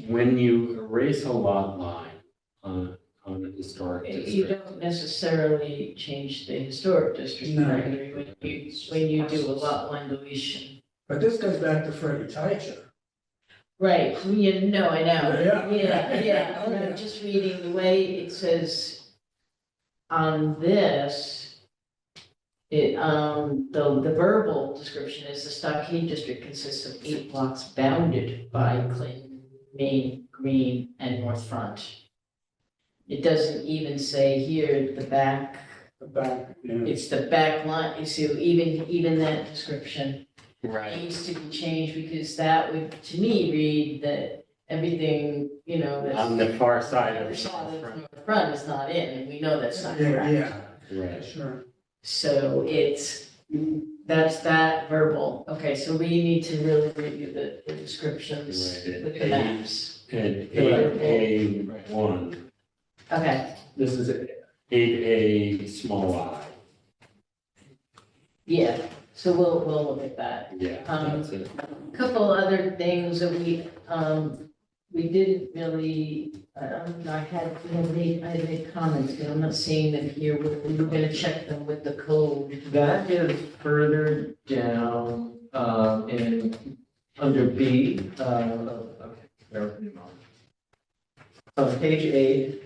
when you erase a lot line on a historic You district, don't necessarily change the historic district No. boundary when you do a lot line deletion. But this goes back to Freddie Teicher. Right, I know. Yeah. Yeah, and Okay. I'm just reading the way it says on this, the verbal description is the Stockade District consists of 8 blocks bounded by Clinton, Main, Green, and North Front. It doesn't even say here the back, The back, yeah. it's the back line, you see, even that description right? needs to be changed because that would, to me, read that everything, that's. On the far side of the Solid front, front is not in, and we know that's not Yeah, correct. yeah, right? sure. So that's that verbal. Okay, so we need to really review the descriptions Right, with the maps. And 8A1, Okay, This is it. 8A small I, yeah, so we'll look at that. yeah, that's it. Couple other things that we didn't really, I had made comments, but I'm not seeing them here. We were gonna check them with the code. That is further down, under B, okay, bear with me a moment. On page 8,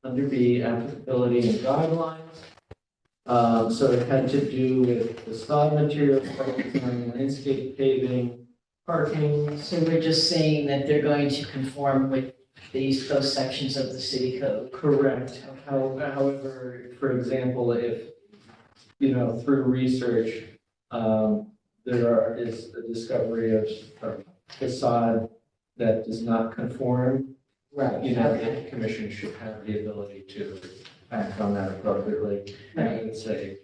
under B, applicability and guidelines. So it had to do with the facade materials, site design, landscape paving, parking. So we're just saying that they're going to conform with those sections of the city code. Correct. However, for example, if, through research, is a discovery of a facade that does not conform, Right. the commission should have the ability to act on that appropriately. And I would say,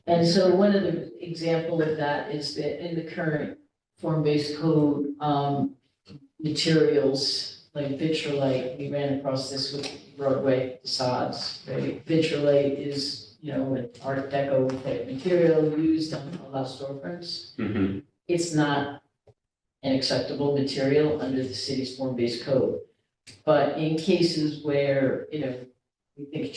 And so one of the example of that is that in the current form-based code, materials like vitrolite, we ran across this with Broadway facades, right? Vitrolite is, an Art Deco type material used on a lot of storefronts. Mhm. It's not an acceptable material under the city's form-based code. But in cases where, we think,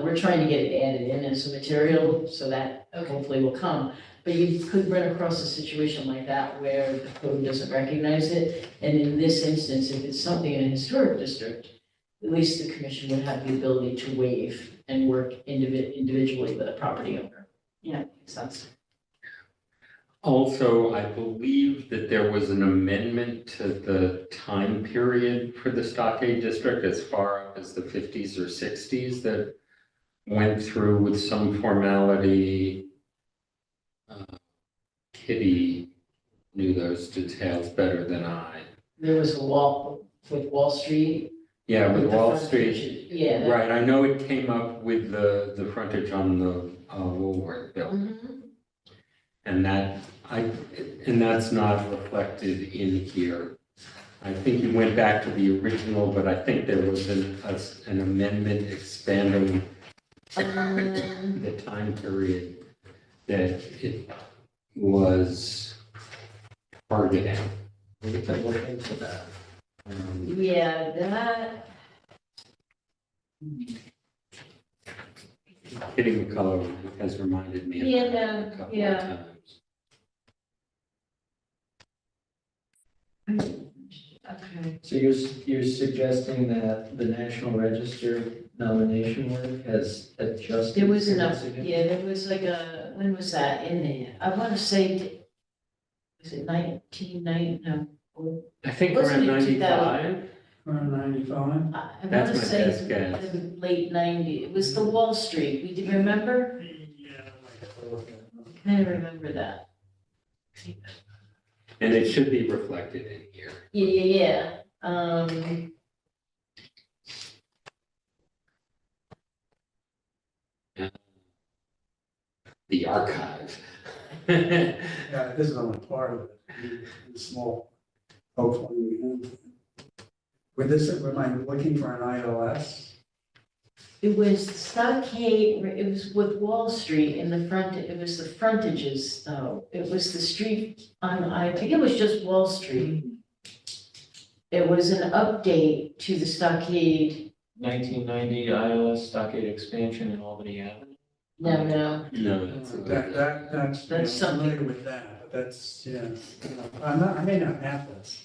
we're trying to get it added in as a material, so that hopefully will come. But you could run across a situation like that where the code doesn't recognize it. And in this instance, if it's something in a historic district, at least the commission would have the ability to waive and work individually with a property owner. Yeah, makes sense. Also, I believe that there was an amendment to the time period for the Stockade District as far up as the 50s or 60s that went through with some formality. Kitty knew those details better than I. There was a wall with Wall Street. Yeah, with the Wall frontage. Street. Yeah. Right, I know it came up with the frontage on the Woolworth building. Mhm. And that's not reflected in here. I think you went back to the original, but I think there was an amendment expanding the time period that it was targeting. we can look into that. Yeah, that, Kitty McCullough has reminded me of Yeah, that a couple yeah. of times. okay. So you're suggesting that the National Register nomination work has adjusted? There was enough, significantly? yeah, there was like when was that in there? I want to say, was it 1990, no, I think Wasn't around it 95. Around 95. I want That's to my say best guess. the late 90s. It was the Wall Street, we did remember? I remember that. And it should be reflected in here. Yeah. The archive. Yeah, this is only part of it, it's small. Hopefully, am I looking for an ILS? It was Stockade, it was with Wall Street in the front, it was the frontages though. It was the street on, I think it was just Wall Street. It was an update to the Stockade, 1990 ILS Stockade expansion in Albany Avenue. no, No, that's That's That's I'm something. familiar with that, but that's, yeah. I may not have this.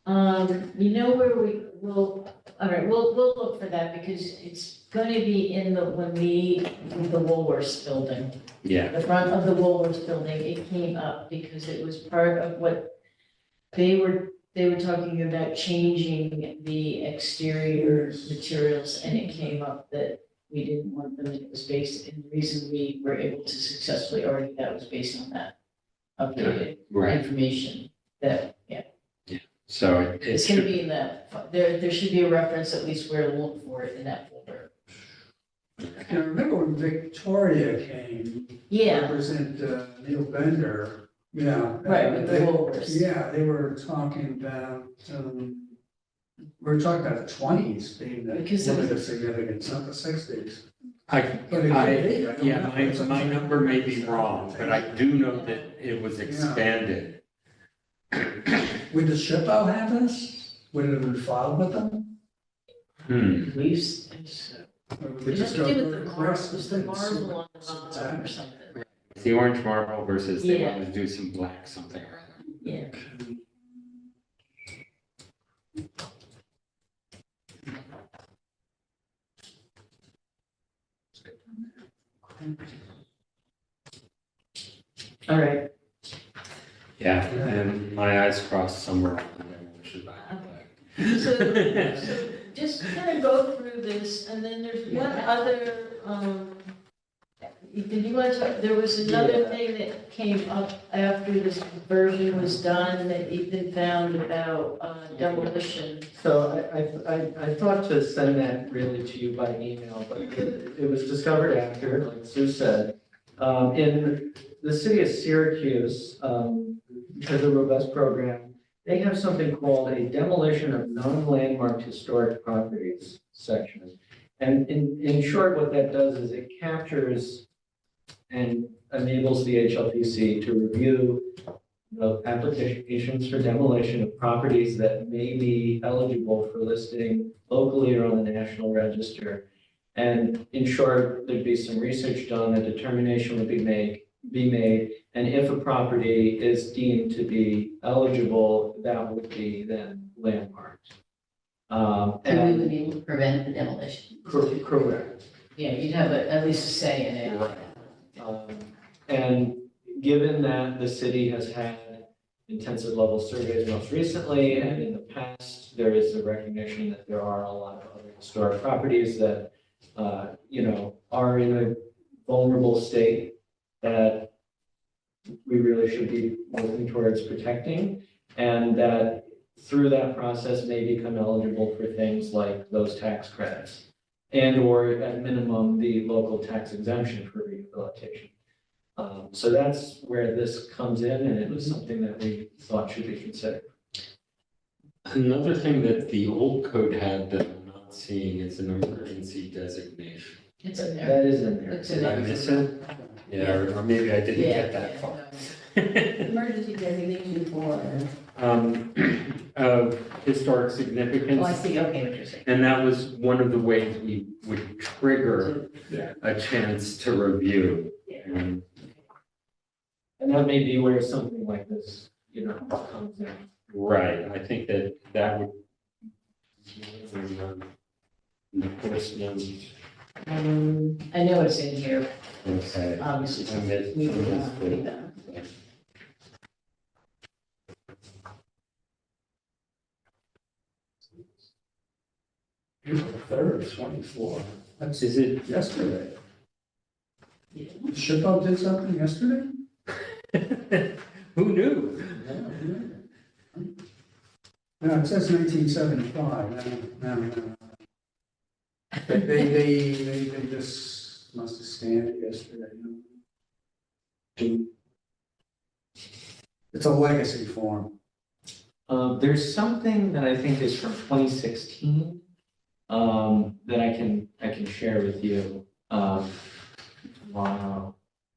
you know where we will, all right, we'll look for that because it's going to be in the Woolworths building. yeah. The front of the Woolworths building, it came up because it was part of what they were talking about changing the exterior materials, and it came up that we didn't want them, it was based, and the reason we were able to successfully argue that was based on that updated Right. information that, yeah. So it It's gonna should, be in that, there should be a reference at least where to look for it in that folder. And I remember when Victoria came, to Yeah, represent Neil Bender, yeah. right, with the they- Woolworths. Yeah, they were talking about, we were talking about the 20s being the, Because one it of the was- significance, not the 60s. I, But it could be, I don't yeah, know. my number may be wrong, but I do know that it was expanded. Would the SHPO have this? Would it have been filed with them? Leaves, Or would it they has just to go do to with the marble, Chris it was the and see marble on what- the see what's bottom or happening? something, The orange marble versus they Yeah. want to do some black something or other. yeah. All right. Yeah, and my eyes crossed somewhere on the demolition back. So just kind of go through this, and then there's one other, did you want to, there was another thing that came up after this version was done that Ethan found about demolition. So I thought to send that really to you by email, but it was discovered after, like Sue said. In the city of Syracuse, because of the robust program, they have something called a demolition of non-landmarked historic properties section. And in short, what that does is it captures and enables the HLPC to review the applications for demolition of properties that may be eligible for listing locally or on the national register. And in short, there'd be some research done, a determination would be made, and if a property is deemed to be eligible, that would be then landmarked. And we would be able to prevent the demolition. Correct. Yeah, you'd have at least a say in it. Right. And given that the city has had intensive level surveys most recently, and in the past, there is a recognition that there are a lot of other historic properties that, are in a vulnerable state that we really should be working towards protecting, and that through that process may become eligible for things like those tax credits and or at minimum, the local tax exemption for rehabilitation. So that's where this comes in, and it was something that we thought should be considered. Another thing that the old code had that I'm not seeing is an emergency designation. It's in there. That is in there. It's in Did I there. miss it? Yeah, or maybe I didn't get that Yeah, far. no. Emergency designation for, Of historic oh, I significance. see, okay, what you're saying. And that was one of the ways we would trigger Yeah. a chance to review. Yeah. And And that may be where something like this, comes in. right, I think that would. Enforcement, I know it's in here, okay. obviously. I missed- We I would, missed it. read that. Third, 24. That's Is it, yesterday. Shippo did something yesterday? who knew? No, it says 1975. No. They just must have scanned it yesterday. It's a legacy form. There's something that I think is from 2016 that I can share with you tomorrow.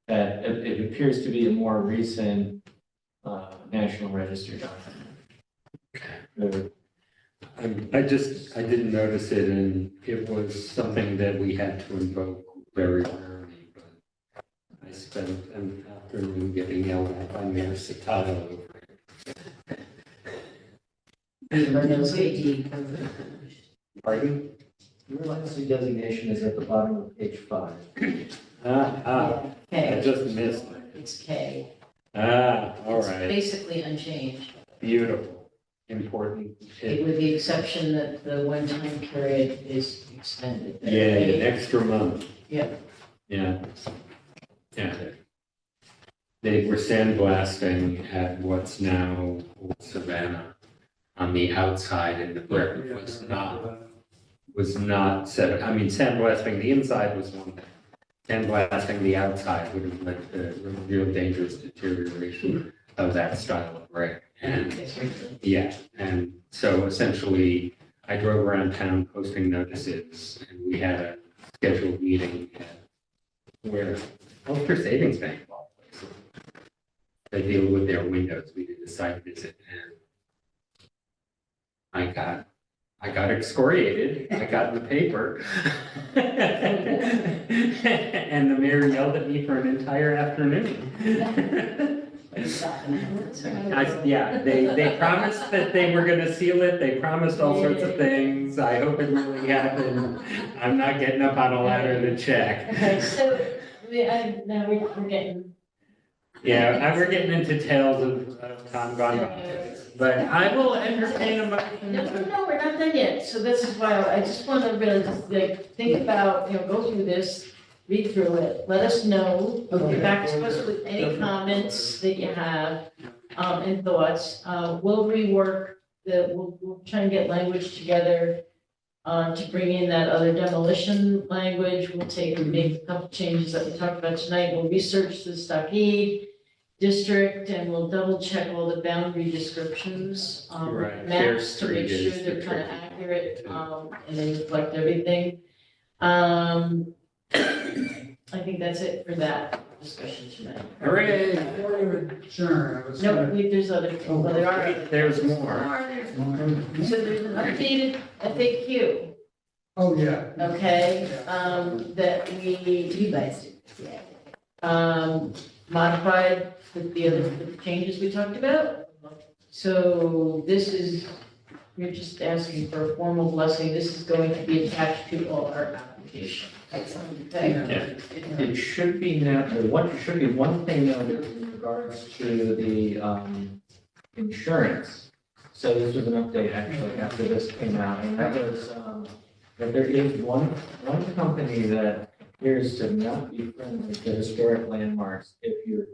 That it appears to be a more recent National Register document. I didn't notice it, and it was something that we had to invoke very rarely, but I spent an afternoon getting yelled at by Mayor Satado over it. Emergency. Pardon? Emergency designation is at the bottom of page 5. I K, just missed it. it's K. All It's right, basically unchanged, beautiful, important. with the exception that the one-time period is extended. Yeah, an extra month. Yep. Yeah. Yeah. They were sandblasting at what's now Old Savannah on the outside, and the brick was not set, I mean, sandblasting the inside was one thing. Sandblasting the outside would have led to real dangerous deterioration of that style of brick. And yeah, and so essentially, I drove around town posting notices, and we had a scheduled meeting where Ulster Savings Bank bought places. They deal with their windows. We did a site visit, and I got excoriated. I got in the paper. And the mayor yelled at me for an entire afternoon. Yeah, they promised that they were gonna seal it. They promised all sorts of things. I hope it really happened. I'm not getting up on a ladder to check. Okay, so now we're getting. Yeah, we're getting into tales of time gone by. But I will entertain a motion. No, we're not done yet. So this is why I just want to really just like think about, go through this, read through it, let us know, get back to us with any comments that you have, and thoughts. We'll rework we'll try and get language together, to bring in that other demolition language. We'll make a couple changes that we talked about tonight. We'll research the stockade district and we'll double check all the boundary descriptions, Right, maps to make Fair sure Street they're is kind of the accurate, tricky, and they reflect everything. I think that's it for that discussion tonight. Hooray! Before you adjourn, I was No, gonna. there's other, well, there are. other- There's more. So there's an updated FAQ, Oh, yeah. okay, that you guys did. Modified with the changes we talked about. So this is, you're just asking for a formal blessing. This is going to be attached to all our application. Okay? It should be now, should be one thing noted in regards to the insurance. So this was an update actually after this came out, and that was, that there is one company that appears to not be friendly to historic landmarks if you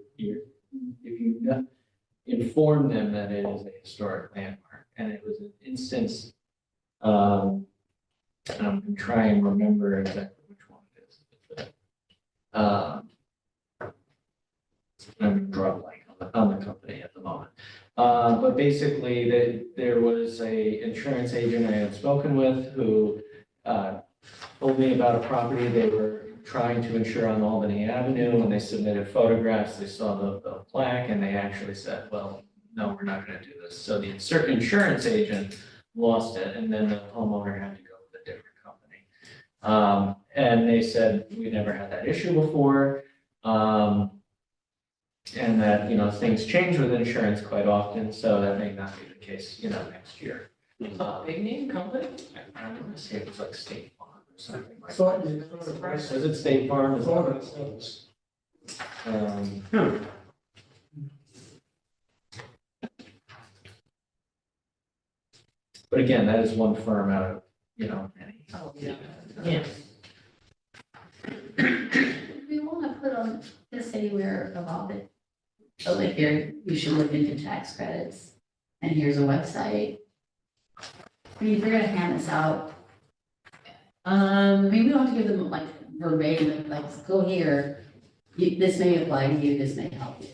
inform them that it is a historic landmark. And it was an instance, and I'm gonna try and remember exactly which one it is. I'm gonna draw a blank on the company at the moment. But basically, there was a insurance agent I had spoken with who told me about a property they were trying to insure on Albany Avenue. When they submitted photographs, they saw the plaque and they actually said, well, no, we're not gonna do this. So the insurance agent lost it and then the homeowner had to go with a different company. And they said, we never had that issue before. And that, things change with insurance quite often, so that may not be the case, next year. Big name company? I want to say it was like State Farm or something like that. Thought you thought it was. Was it State Farm? Is that Thought what it it was. was? But again, that is one firm out of, many. Oh, yeah. Yeah. We want to put on this anywhere about it. So like here, you should look into tax credits, and here's a website. I mean, if they're gonna hand this out, I mean, we don't have to give them like verbatim, like, go here. This may apply to you, this may help you.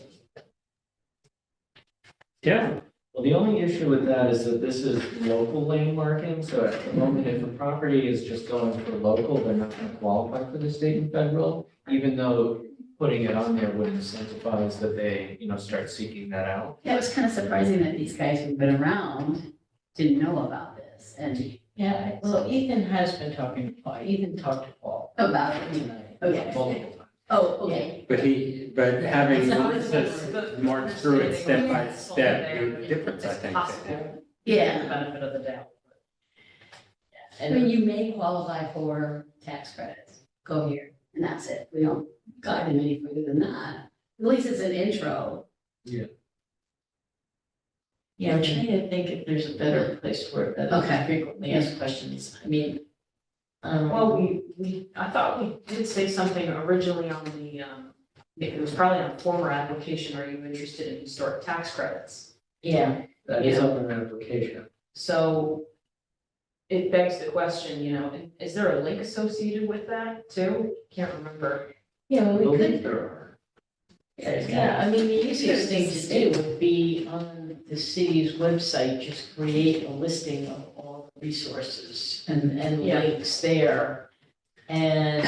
Yeah, Well, the only issue with that is that this is local landmarking, so at the moment, if a property is just going for local, they're not gonna qualify for the state and federal, even though putting it on there would incentivize that they, start seeking that out. Yeah, it was kind of surprising that these guys who've been around didn't know about this and Yeah, well, Ethan has been talking to Paul. Ethan talked to Paul. about it. Okay. Multiple times. Oh, okay. But having Yeah. Melissa march through it step by step, made a difference, I It's think. possible. Yeah. The benefit of the doubt. I mean, you may qualify for tax credits, go here, and that's it, we don't guide them any further than that. At least it's an intro. Yeah, I'm trying to think if there's a better place for it, that Okay. frequently asked questions. I mean, Well, I thought we did say something originally on the, it was probably on a former application, are you interested in historic tax credits? yeah, That is on their application. So it begs the question, is there a link associated with that too? Can't remember. yeah, well, I we believe could, there are. yeah, I mean, the easiest thing to do would be on the city's website, just create a listing of all the resources and Yeah. links there. And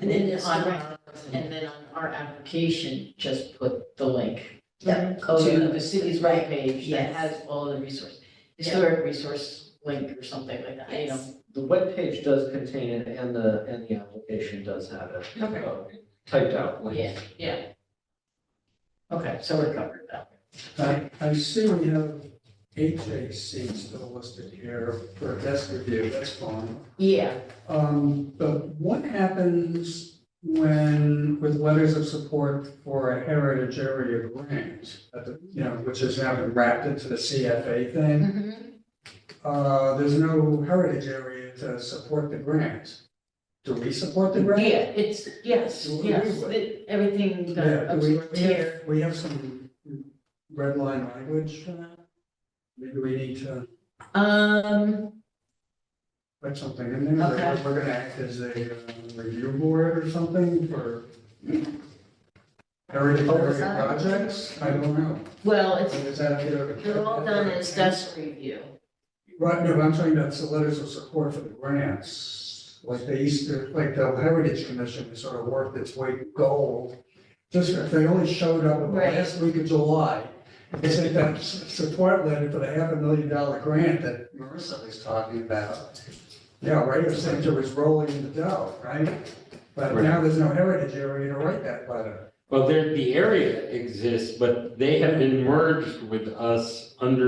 then just on, direct- and then on our application, just put the link Yep. to the city's Right. webpage that Yes. has all the resources. Historic resource link or something like that, Yes. The webpage does contain it and the application does have it. Okay. Typed out. link. Yeah, yeah. Okay, so we're covered that. I see we have HAC still listed here for desk review, that's fine. Yeah, But what happens with letters of support for a heritage area grant, which has now been wrapped into the CFA thing, there's no heritage area to support the grant. Do we support the grant? Yeah, it's, yes, We yes, would. everything Yeah, got do absorbed here. we have some red line language for that? Maybe we need to put something in there, Okay. that we're gonna act as a review board or something for heritage area projects, I don't know. well, it's, Is that, they're all done as desk review. Right, no, but I'm talking about the letters of support for the grants, like they used to, like the Heritage Commission sort of worked its way gold. Just if they only showed up in the Right. last week of July, they sent that support letter for the $500,000 grant that Marissa was talking about. Yeah, Radio Center was rolling in the dough, right? But now there's no heritage area to write that letter. Well, the area exists, but they have been merged with us under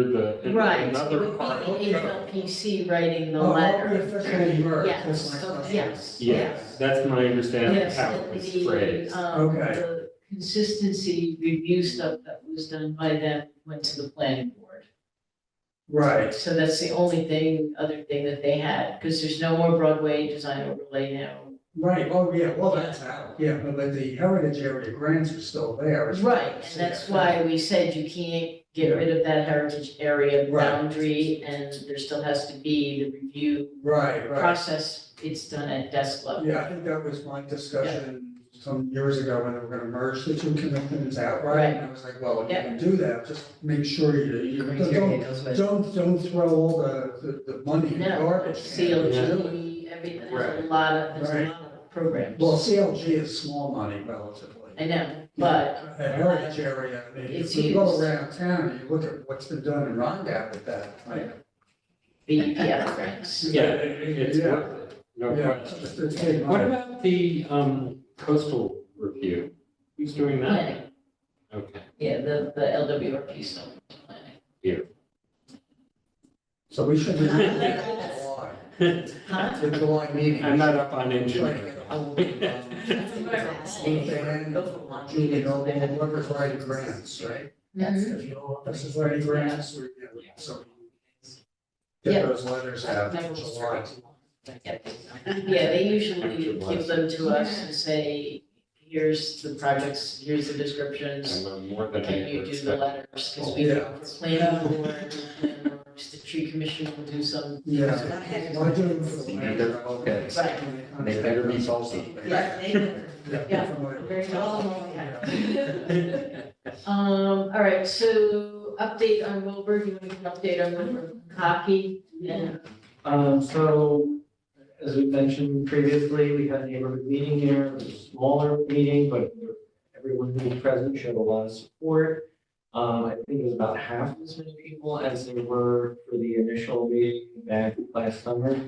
Right, it another would be part. the HLPC writing the Oh, letter. we officially merged. Yes, That's my question. yes, Yeah, yes. that's my understanding of Yes, how it and was the, phrased. Okay. the consistency review stuff that was done by them went to the planning board. Right, So that's the only other thing that they had, because there's no more Broadway design overlay now. right, oh, yeah, well, that's out, yeah, but the heritage area grants are still there. as Right, well as and that's CFA. why we said you can't get rid of that heritage area Right. boundary, and there still has to be the review Right, right. process. It's done at desk level. Yeah, I think that was my discussion some years ago when they were gonna merge the two commitments outright. Right. And I was like, well, if you Yeah. can do that, just make sure you don't throw all the money in the No, garbage. can. CLG, everything, there's a Right. lot of, there's a Right. lot of programs. Well, CLG is small money relatively. I know, but A heritage area, I mean, It's if you go used. around town and you look at what's been done in Rhondda with that, like. BPF grants. Yeah, it's Yeah. worth it, no Yeah, question. it's big What money. about the coastal review? Who's doing that? Planning, Okay. yeah, the LWRP stuff, planning. So we should be. July. Huh? The July meeting. I'm not up on engineering. Whoever's writing grants, right? If you know, this is writing grants, so. Yeah. Get those letters out in July. Yeah, they usually give them to us and say, here's the projects, here's the descriptions, I'm more than I can you ever do the expected. letters? Because we do Yeah. it for planning board, and the tree commission will do some. Yeah. Well, I do it for the land. They're okay. Right. They better be salty. Yeah, Yeah. very well. All right, so update on Wilbur, you want to give an update on Wilbur Hockey? And So, as we mentioned previously, we had a neighborhood meeting here, it was a smaller meeting, but everyone who was present showed a lot of support. I think it was about half as many people as there were for the initial meeting back last summer.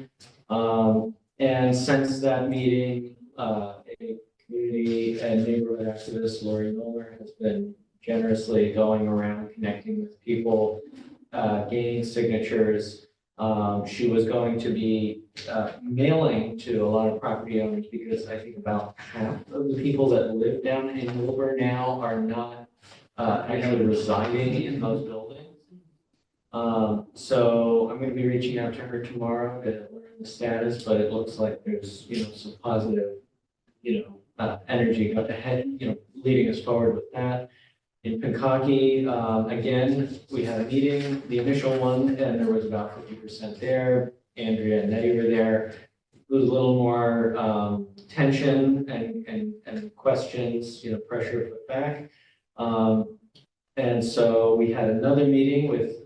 And since that meeting, a community and neighborhood activist, Lori Miller, has been generously going around connecting with people, gaining signatures. She was going to be mailing to a lot of property owners because I think about half of the people that live down in Wilbur now are not actually residing in those buildings. So I'm going to be reaching out to her tomorrow to learn the status, but it looks like there's, some positive, energy ahead, leading us forward with that. In Pankaki, again, we had a meeting, the initial one, and there was about 50% there. Andrea and Nettie were there. There was a little more tension and questions, pressure put back. And so we had another meeting with,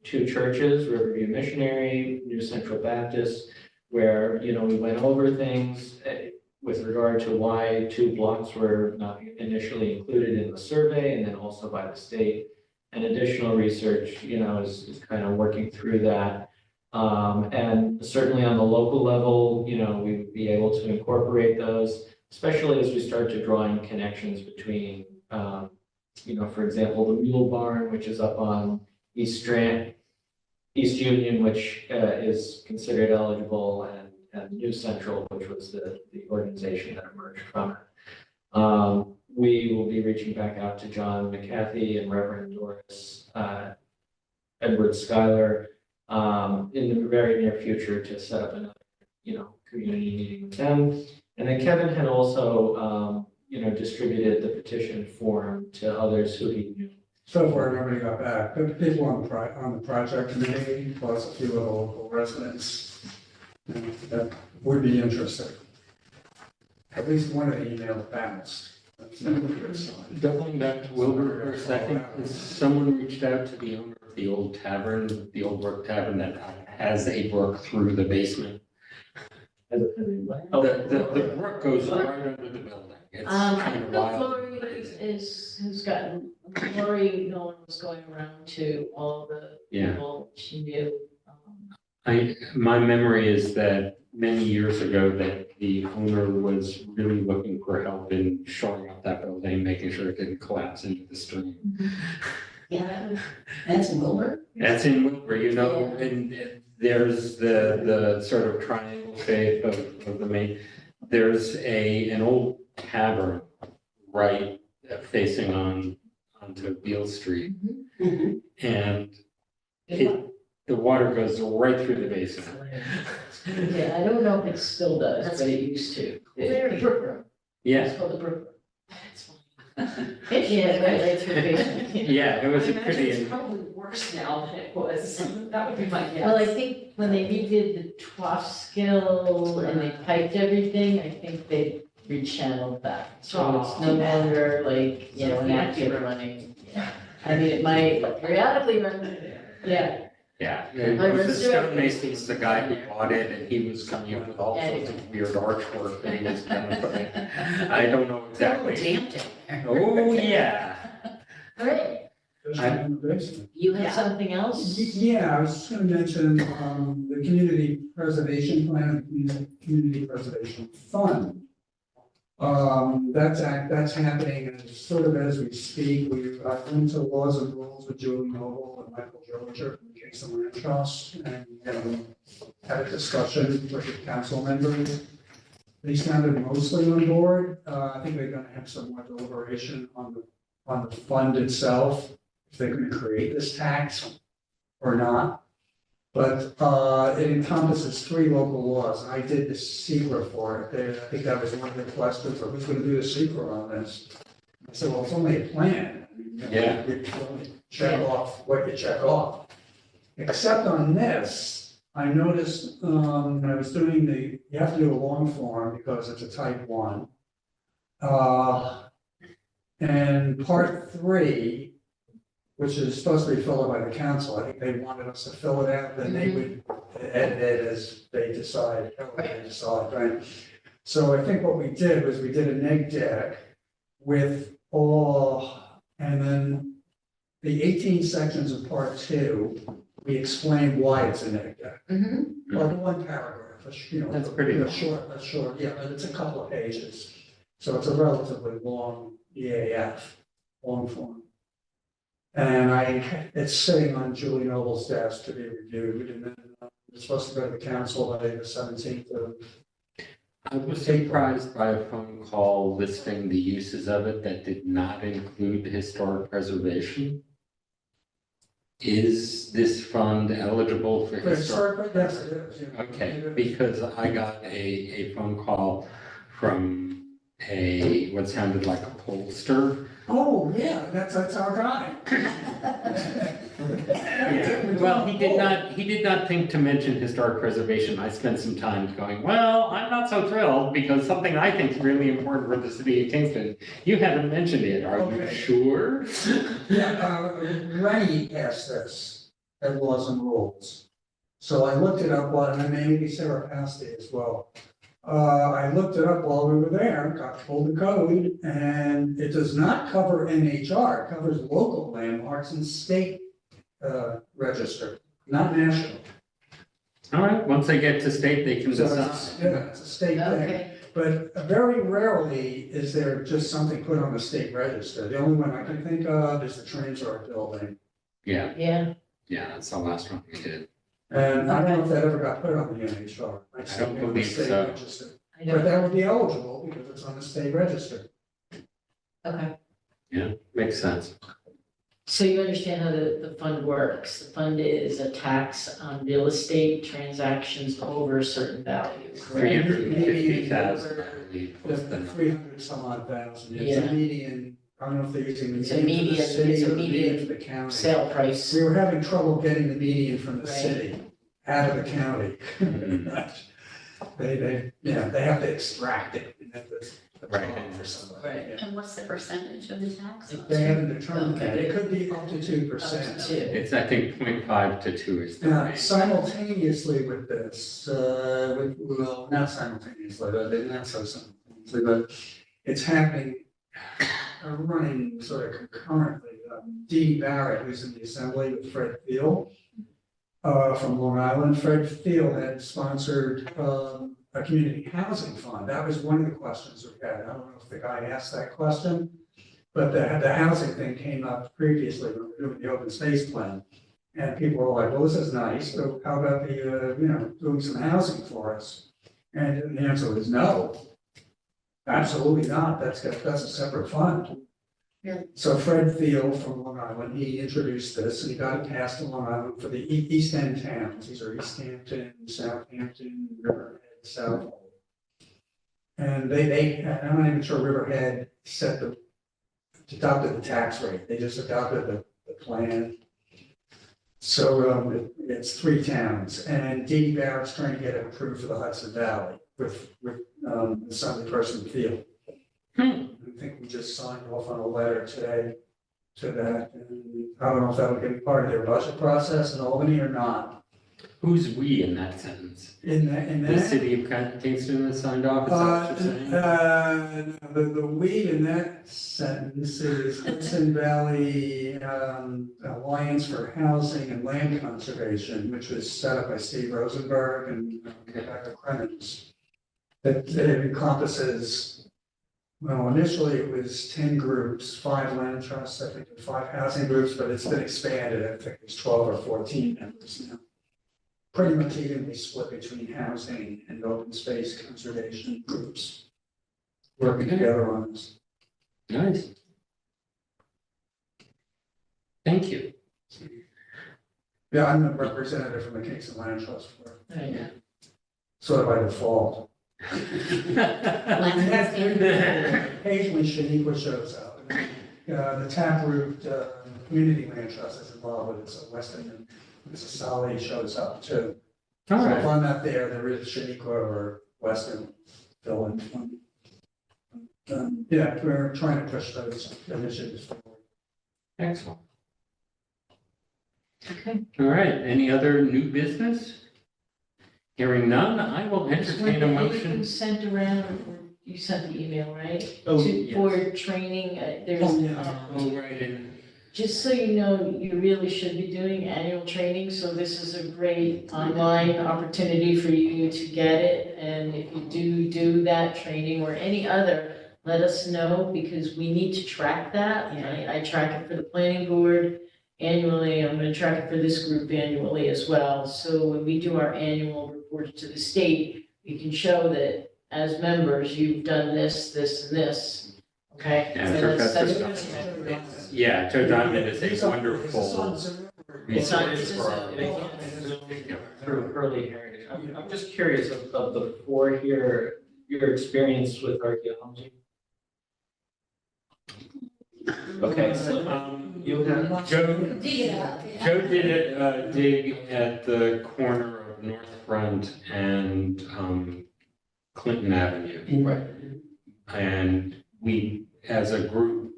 two churches, Riverview Missionary, New Central Baptist, where, we went over things with regard to why 2 blocks were not initially included in the survey, and then also by the state. And additional research, is kind of working through that. And certainly on the local level, we would be able to incorporate those, especially as we start to draw in connections between, for example, the Mule Barn, which is up on East Union, which is considered eligible, and New Central, which was the organization that emerged from it. We will be reaching back out to John McCarthy and Reverend Doris Edward Schuyler in the very near future to set up another, community meeting with them. And then Kevin had also, distributed the petition form to others who he knew. So far, nobody got back, but people on the project committee, plus a few of the local residents, that would be interested. At least one of the emails bounced. That's never a good sign. Doubling back to Wilbur for a second, has someone reached out to the owner of the old tavern, the old Brook Tavern that has a brook through the basement? The brook goes right under the building. It's kind of wild. Lori has gotten, Lori Nolan was going around to all the Yeah. people she knew. My memory is that many years ago that the owner was really looking for help in shoring up that building, making sure it didn't collapse into the stream. Yeah, that's in Wilbur. That's in Wilbur, and there's the sort of triangle shape of the main. There's an old tavern right facing onto Beale Street. And the water goes right through the basement. Yeah, I don't know if it still does, but it used to. Very Brook Room. Yeah, It's called the Brook Room. Yeah, right through the basement. yeah, it was a I imagine pretty, it's probably worse now than it was. That would be my guess. Well, I think when they redid the Twaskill and they piped everything, I think they rechanneled that. So it's no longer like, an active running. I mean, it might periodically run, yeah. yeah. It was the stonemason's the guy who bought it, and he was coming up with all sorts of weird artwork that he was gonna put in. I don't know exactly. Damped it there. Oh, yeah. All right, Just in the basement. you have something else? Yeah, I was just gonna mention, the community preservation plan, community preservation fund. That's happening and sort of as we speak. We went to laws and rules with Julie Noble and Michael Georgia from the Kingston Land Trust and had a discussion with the council members. They sounded mostly on board. I think they're gonna have some more deliberation on the fund itself, if they're gonna create this tax or not. But it encompasses 3 local laws. I did the secret for it. I think that was one of the questions, or who's gonna do the secret on this? I said, well, it's only a plan. I mean, Yeah. you only check off what you check off. Except on this, I noticed, when I was doing you have to do a long form because it's a type 1. And part 3, which is supposed to be filled out by the council, I think they wanted us to fill it out, then they would edit it as they decide, right? So I think what we did was we did a neg deck with all, and then the 18 sections of part 2, we explained why it's a neg deck. Well, the one paragraph, That's pretty long. short, yeah, but it's a couple of pages. So it's a relatively long EAF, long form. And it's sitting on Julie Noble's desk to be reviewed, and then it's supposed to go to the council by the 17th of. I was surprised by a phone call listing the uses of it that did not include historic preservation. Is this fund eligible for historic? Yes, it is. Yeah. Okay, because I got a phone call from what sounded like a pollster. Oh, yeah, that's our guy. Yeah, well, he did not think to mention historic preservation. I spent some time going, well, I'm not so thrilled because something I think is really important for the city of Kingston, you haven't mentioned it. Are you Okay. sure? Yeah, Rennie asked this at Laws and Rules. So I looked it up, and maybe Sarah passed it as well. I looked it up while we were there, got pulled the code, and it does not cover NHR, it covers local landmarks and state register, not national. All right, once they get to state, they can So decide. it's a state thing. Okay, But very rarely is there just something put on the state register. The only one I can think of is the Transart building. Yeah, yeah, yeah, that's the last one we did. And I don't know if that ever got put on the NHR. I don't believe so. I But don't, that would be eligible because it's on the state register. okay. Yeah, makes sense. So you understand how the fund works. The fund is a tax on real estate transactions over a certain value. correct? 350,000, I believe, was the The number. 300 some odd thousand, it's Yeah. a median, I don't know if they're using the It's a median for the median- city it's a or the median median for the county. Sale price. We were having trouble getting the median from the Right. city out of the county. Mhm. They have to extract it. And that's the Right. problem for somebody. Right. Yeah. And what's the percentage of the tax? They haven't determined that, Okay. it could be up to 2%. Up to 2. It's, I think, 0.5 to 2 is the Now, range. simultaneously with this, well, not simultaneously, but not so simultaneously, but it's happening, running sort of concurrently. Dee Barrett, who's in the assembly with Fred Thiel, from Long Island. Fred Thiel had sponsored, a community housing fund. That was one of the questions we had. I don't know if the guy asked that question, but the housing thing came up previously when we were doing the open space plan. And people were like, well, this is nice, but how about the, doing some housing for us? And the answer was no. Absolutely not. That's a separate fund. Really? So Fred Thiel from Long Island, he introduced this and he got it passed in Long Island for the East End towns. These are East Hampton, Southampton, Riverhead, Southhold. And I'm not even sure Riverhead adopted the tax rate. They just adopted the plan. So it's 3 towns, and Dee Barrett's trying to get it approved for the Hudson Valley with the Assembly Person Field. I think we just signed off on a letter today to that, and I don't know if that would be part of their budget process in Albany or not. Who's "we" in that sentence? In The that. city of Kingston has signed off, is that what you're saying? The we in that sentence is Hudson Valley Alliance for Housing and Land Conservation, which was set up by Steve Rosenberg and Rebecca Cremens. It encompasses, well, initially it was 10 groups, 5 land trusts, I think, and 5 housing groups, but it's been expanded. I think it's 12 or 14 members now. Pretty much evenly split between housing and open space conservation groups. Working together on this. Nice. Thank you. Yeah, I'm the representative from the Kingston Land Trust for, Yeah. sort of by default. Occasionally Shaniqua shows up. The Taproot Community Land Trust is involved with it, so Weston and Mrs. Solly shows up too. All So if right, I'm not there, there is Shaniqua or Weston fill in. Yeah, we're trying to push those initiatives forward. excellent. Okay. All right, any other new business? Hearing none, I will entertain a motion. Anything sent around, or you sent the email, right? Oh, To- For training, there's, Oh, right, and just so you know, you really should be doing annual training, so this is a great online opportunity for you to get it. And if you do that training or any other, let us know, because we need to track that. And I track it for the planning board annually, I'm gonna track it for this group annually as well. So when we do our annual reports to the state, we can show that as members, you've done this, this, and this, okay? Yeah, So that's- Professor that's- yeah, Joe Diamond is a wonderful It's on- resource it's for on- our. Through early heritage, I'm just curious of the 4 here, your experience with archaeology. Okay, so, you have, Joe, Dig it up. Joe did a dig at the corner of North Front and Clinton Avenue. right, And we, as a group,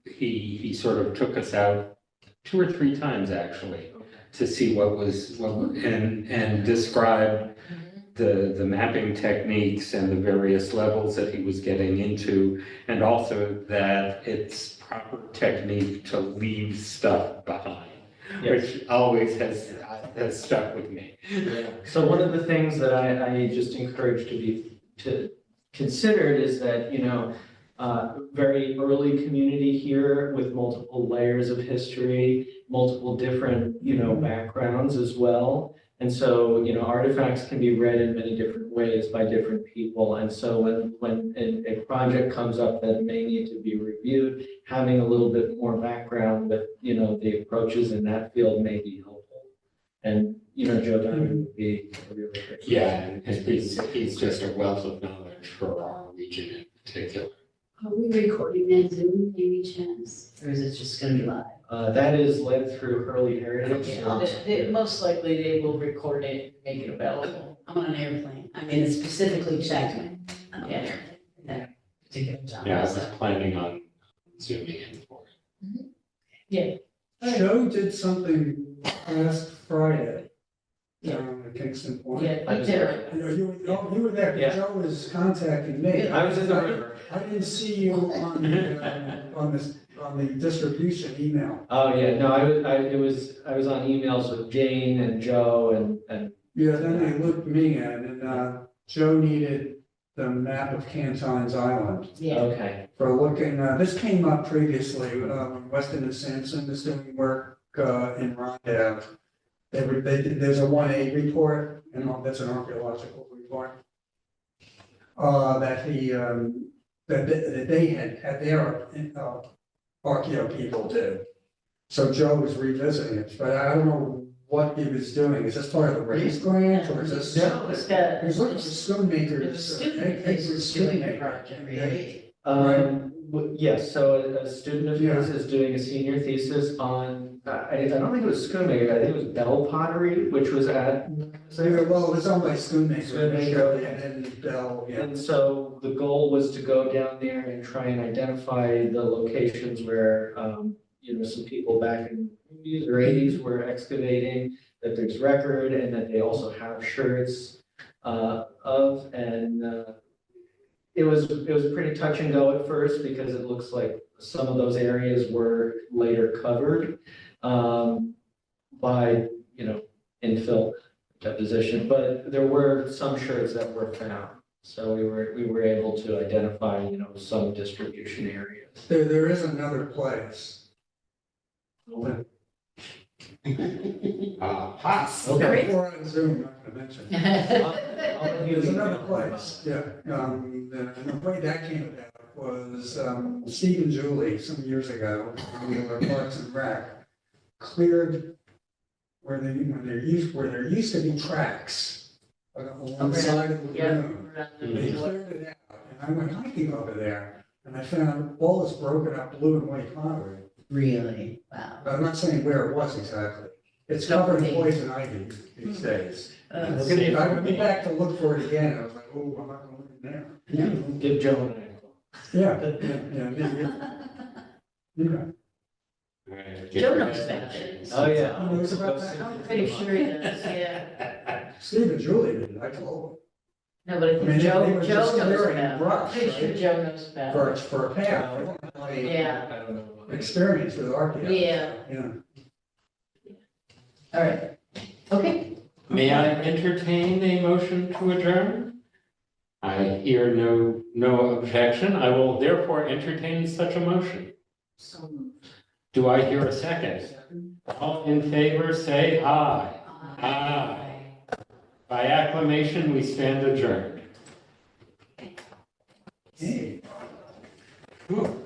he sort of took us out 2 or 3 times actually to see and described the mapping techniques and the various levels that he was getting into, and also that it's proper technique to leave stuff behind, which always has stuck with me. So one of the things that I just encourage to consider is that, very early community here with multiple layers of history, multiple different, backgrounds as well. And so, artifacts can be read in many different ways by different people. And so when a project comes up that may need to be reviewed, having a little bit more background with, the approaches in that field may be helpful. And, Joe Diamond would be a really great. Yeah, and he's just a wealth of knowledge for our region in particular. Are we recording that Zoom any chance, or is it just gonna be live? That is led through Hurley Heritage. Most likely they will record it, and make it available. I'm on an airplane. I mean, it's specifically checked. I'm on an airplane at that particular time. Yeah, I was so. planning on zooming in for it. Joe did something last Friday down at Kingston Point. Yeah, I was there. You were there, Yeah. Joe was contacting me. I was in the river. I didn't see you on the distribution email. Oh, yeah, no, I was on emails with Jane and Joe and Yeah, then they looped me in, and Joe needed the map of Canton's Island Yeah, okay. for looking, this came up previously, when Weston and Sampson was doing work in Rondell. There's a 1A report, and that's an archaeological report. That that they had their archaeo people do. So Joe was revisiting it, but I don't know what he was doing. Is this part of the race grant, or is this? No, it's got- He's looking for Schoonmakers. There's a student that's doing the project, right? Yes, so a student of his is doing a senior thesis on, I don't think it was Schoonmaker, I think it was Bell Pottery, which was at. Well, it's owned by Schoonmaker Schoonmaker. initially, and then Bell, yeah. And so the goal was to go down there and try and identify the locations where, some people back in the 70s or 80s were excavating, that there's record, and that they also have shirts of, and it was pretty touch and go at first, because it looks like some of those areas were later covered by, infill deposition, but there were some shirts that were found. So we were able to identify, some distribution areas. There is another place. Okay. Before on Zoom, I'm not gonna mention. There's another place, yeah, and the way that came about was, Steve and Julie, some years ago, when we were Parks and Rec, cleared where there used to be tracks along the side of the lagoon. They cleared it out, and I went hiking over there, and I found all this broken up blue and white pottery. Really? Wow. But I'm not saying where it was exactly. It's covered in poison ivy these days. I went back to look for it again, I was like, oh, I'm not gonna look in there. Give Joe an ankle. Yeah. Joe knows about it. Oh, yeah. He knows about that? I'm pretty sure he does, yeah. Steve and Julie did, I told No, but I I mean, think they Joe were Joe just knows clearing about it. I'm brush, pretty sure right? Joe knows about it. for a path. Yeah. I don't know. Experience with archaeology. Yeah. All right. Okay. May I entertain a motion to adjourn? I hear no objection. I will therefore entertain such a motion. So moved. Do I hear a second? All in favor, say aye. Aye. By acclamation, we stand adjourned. Hey. Whew.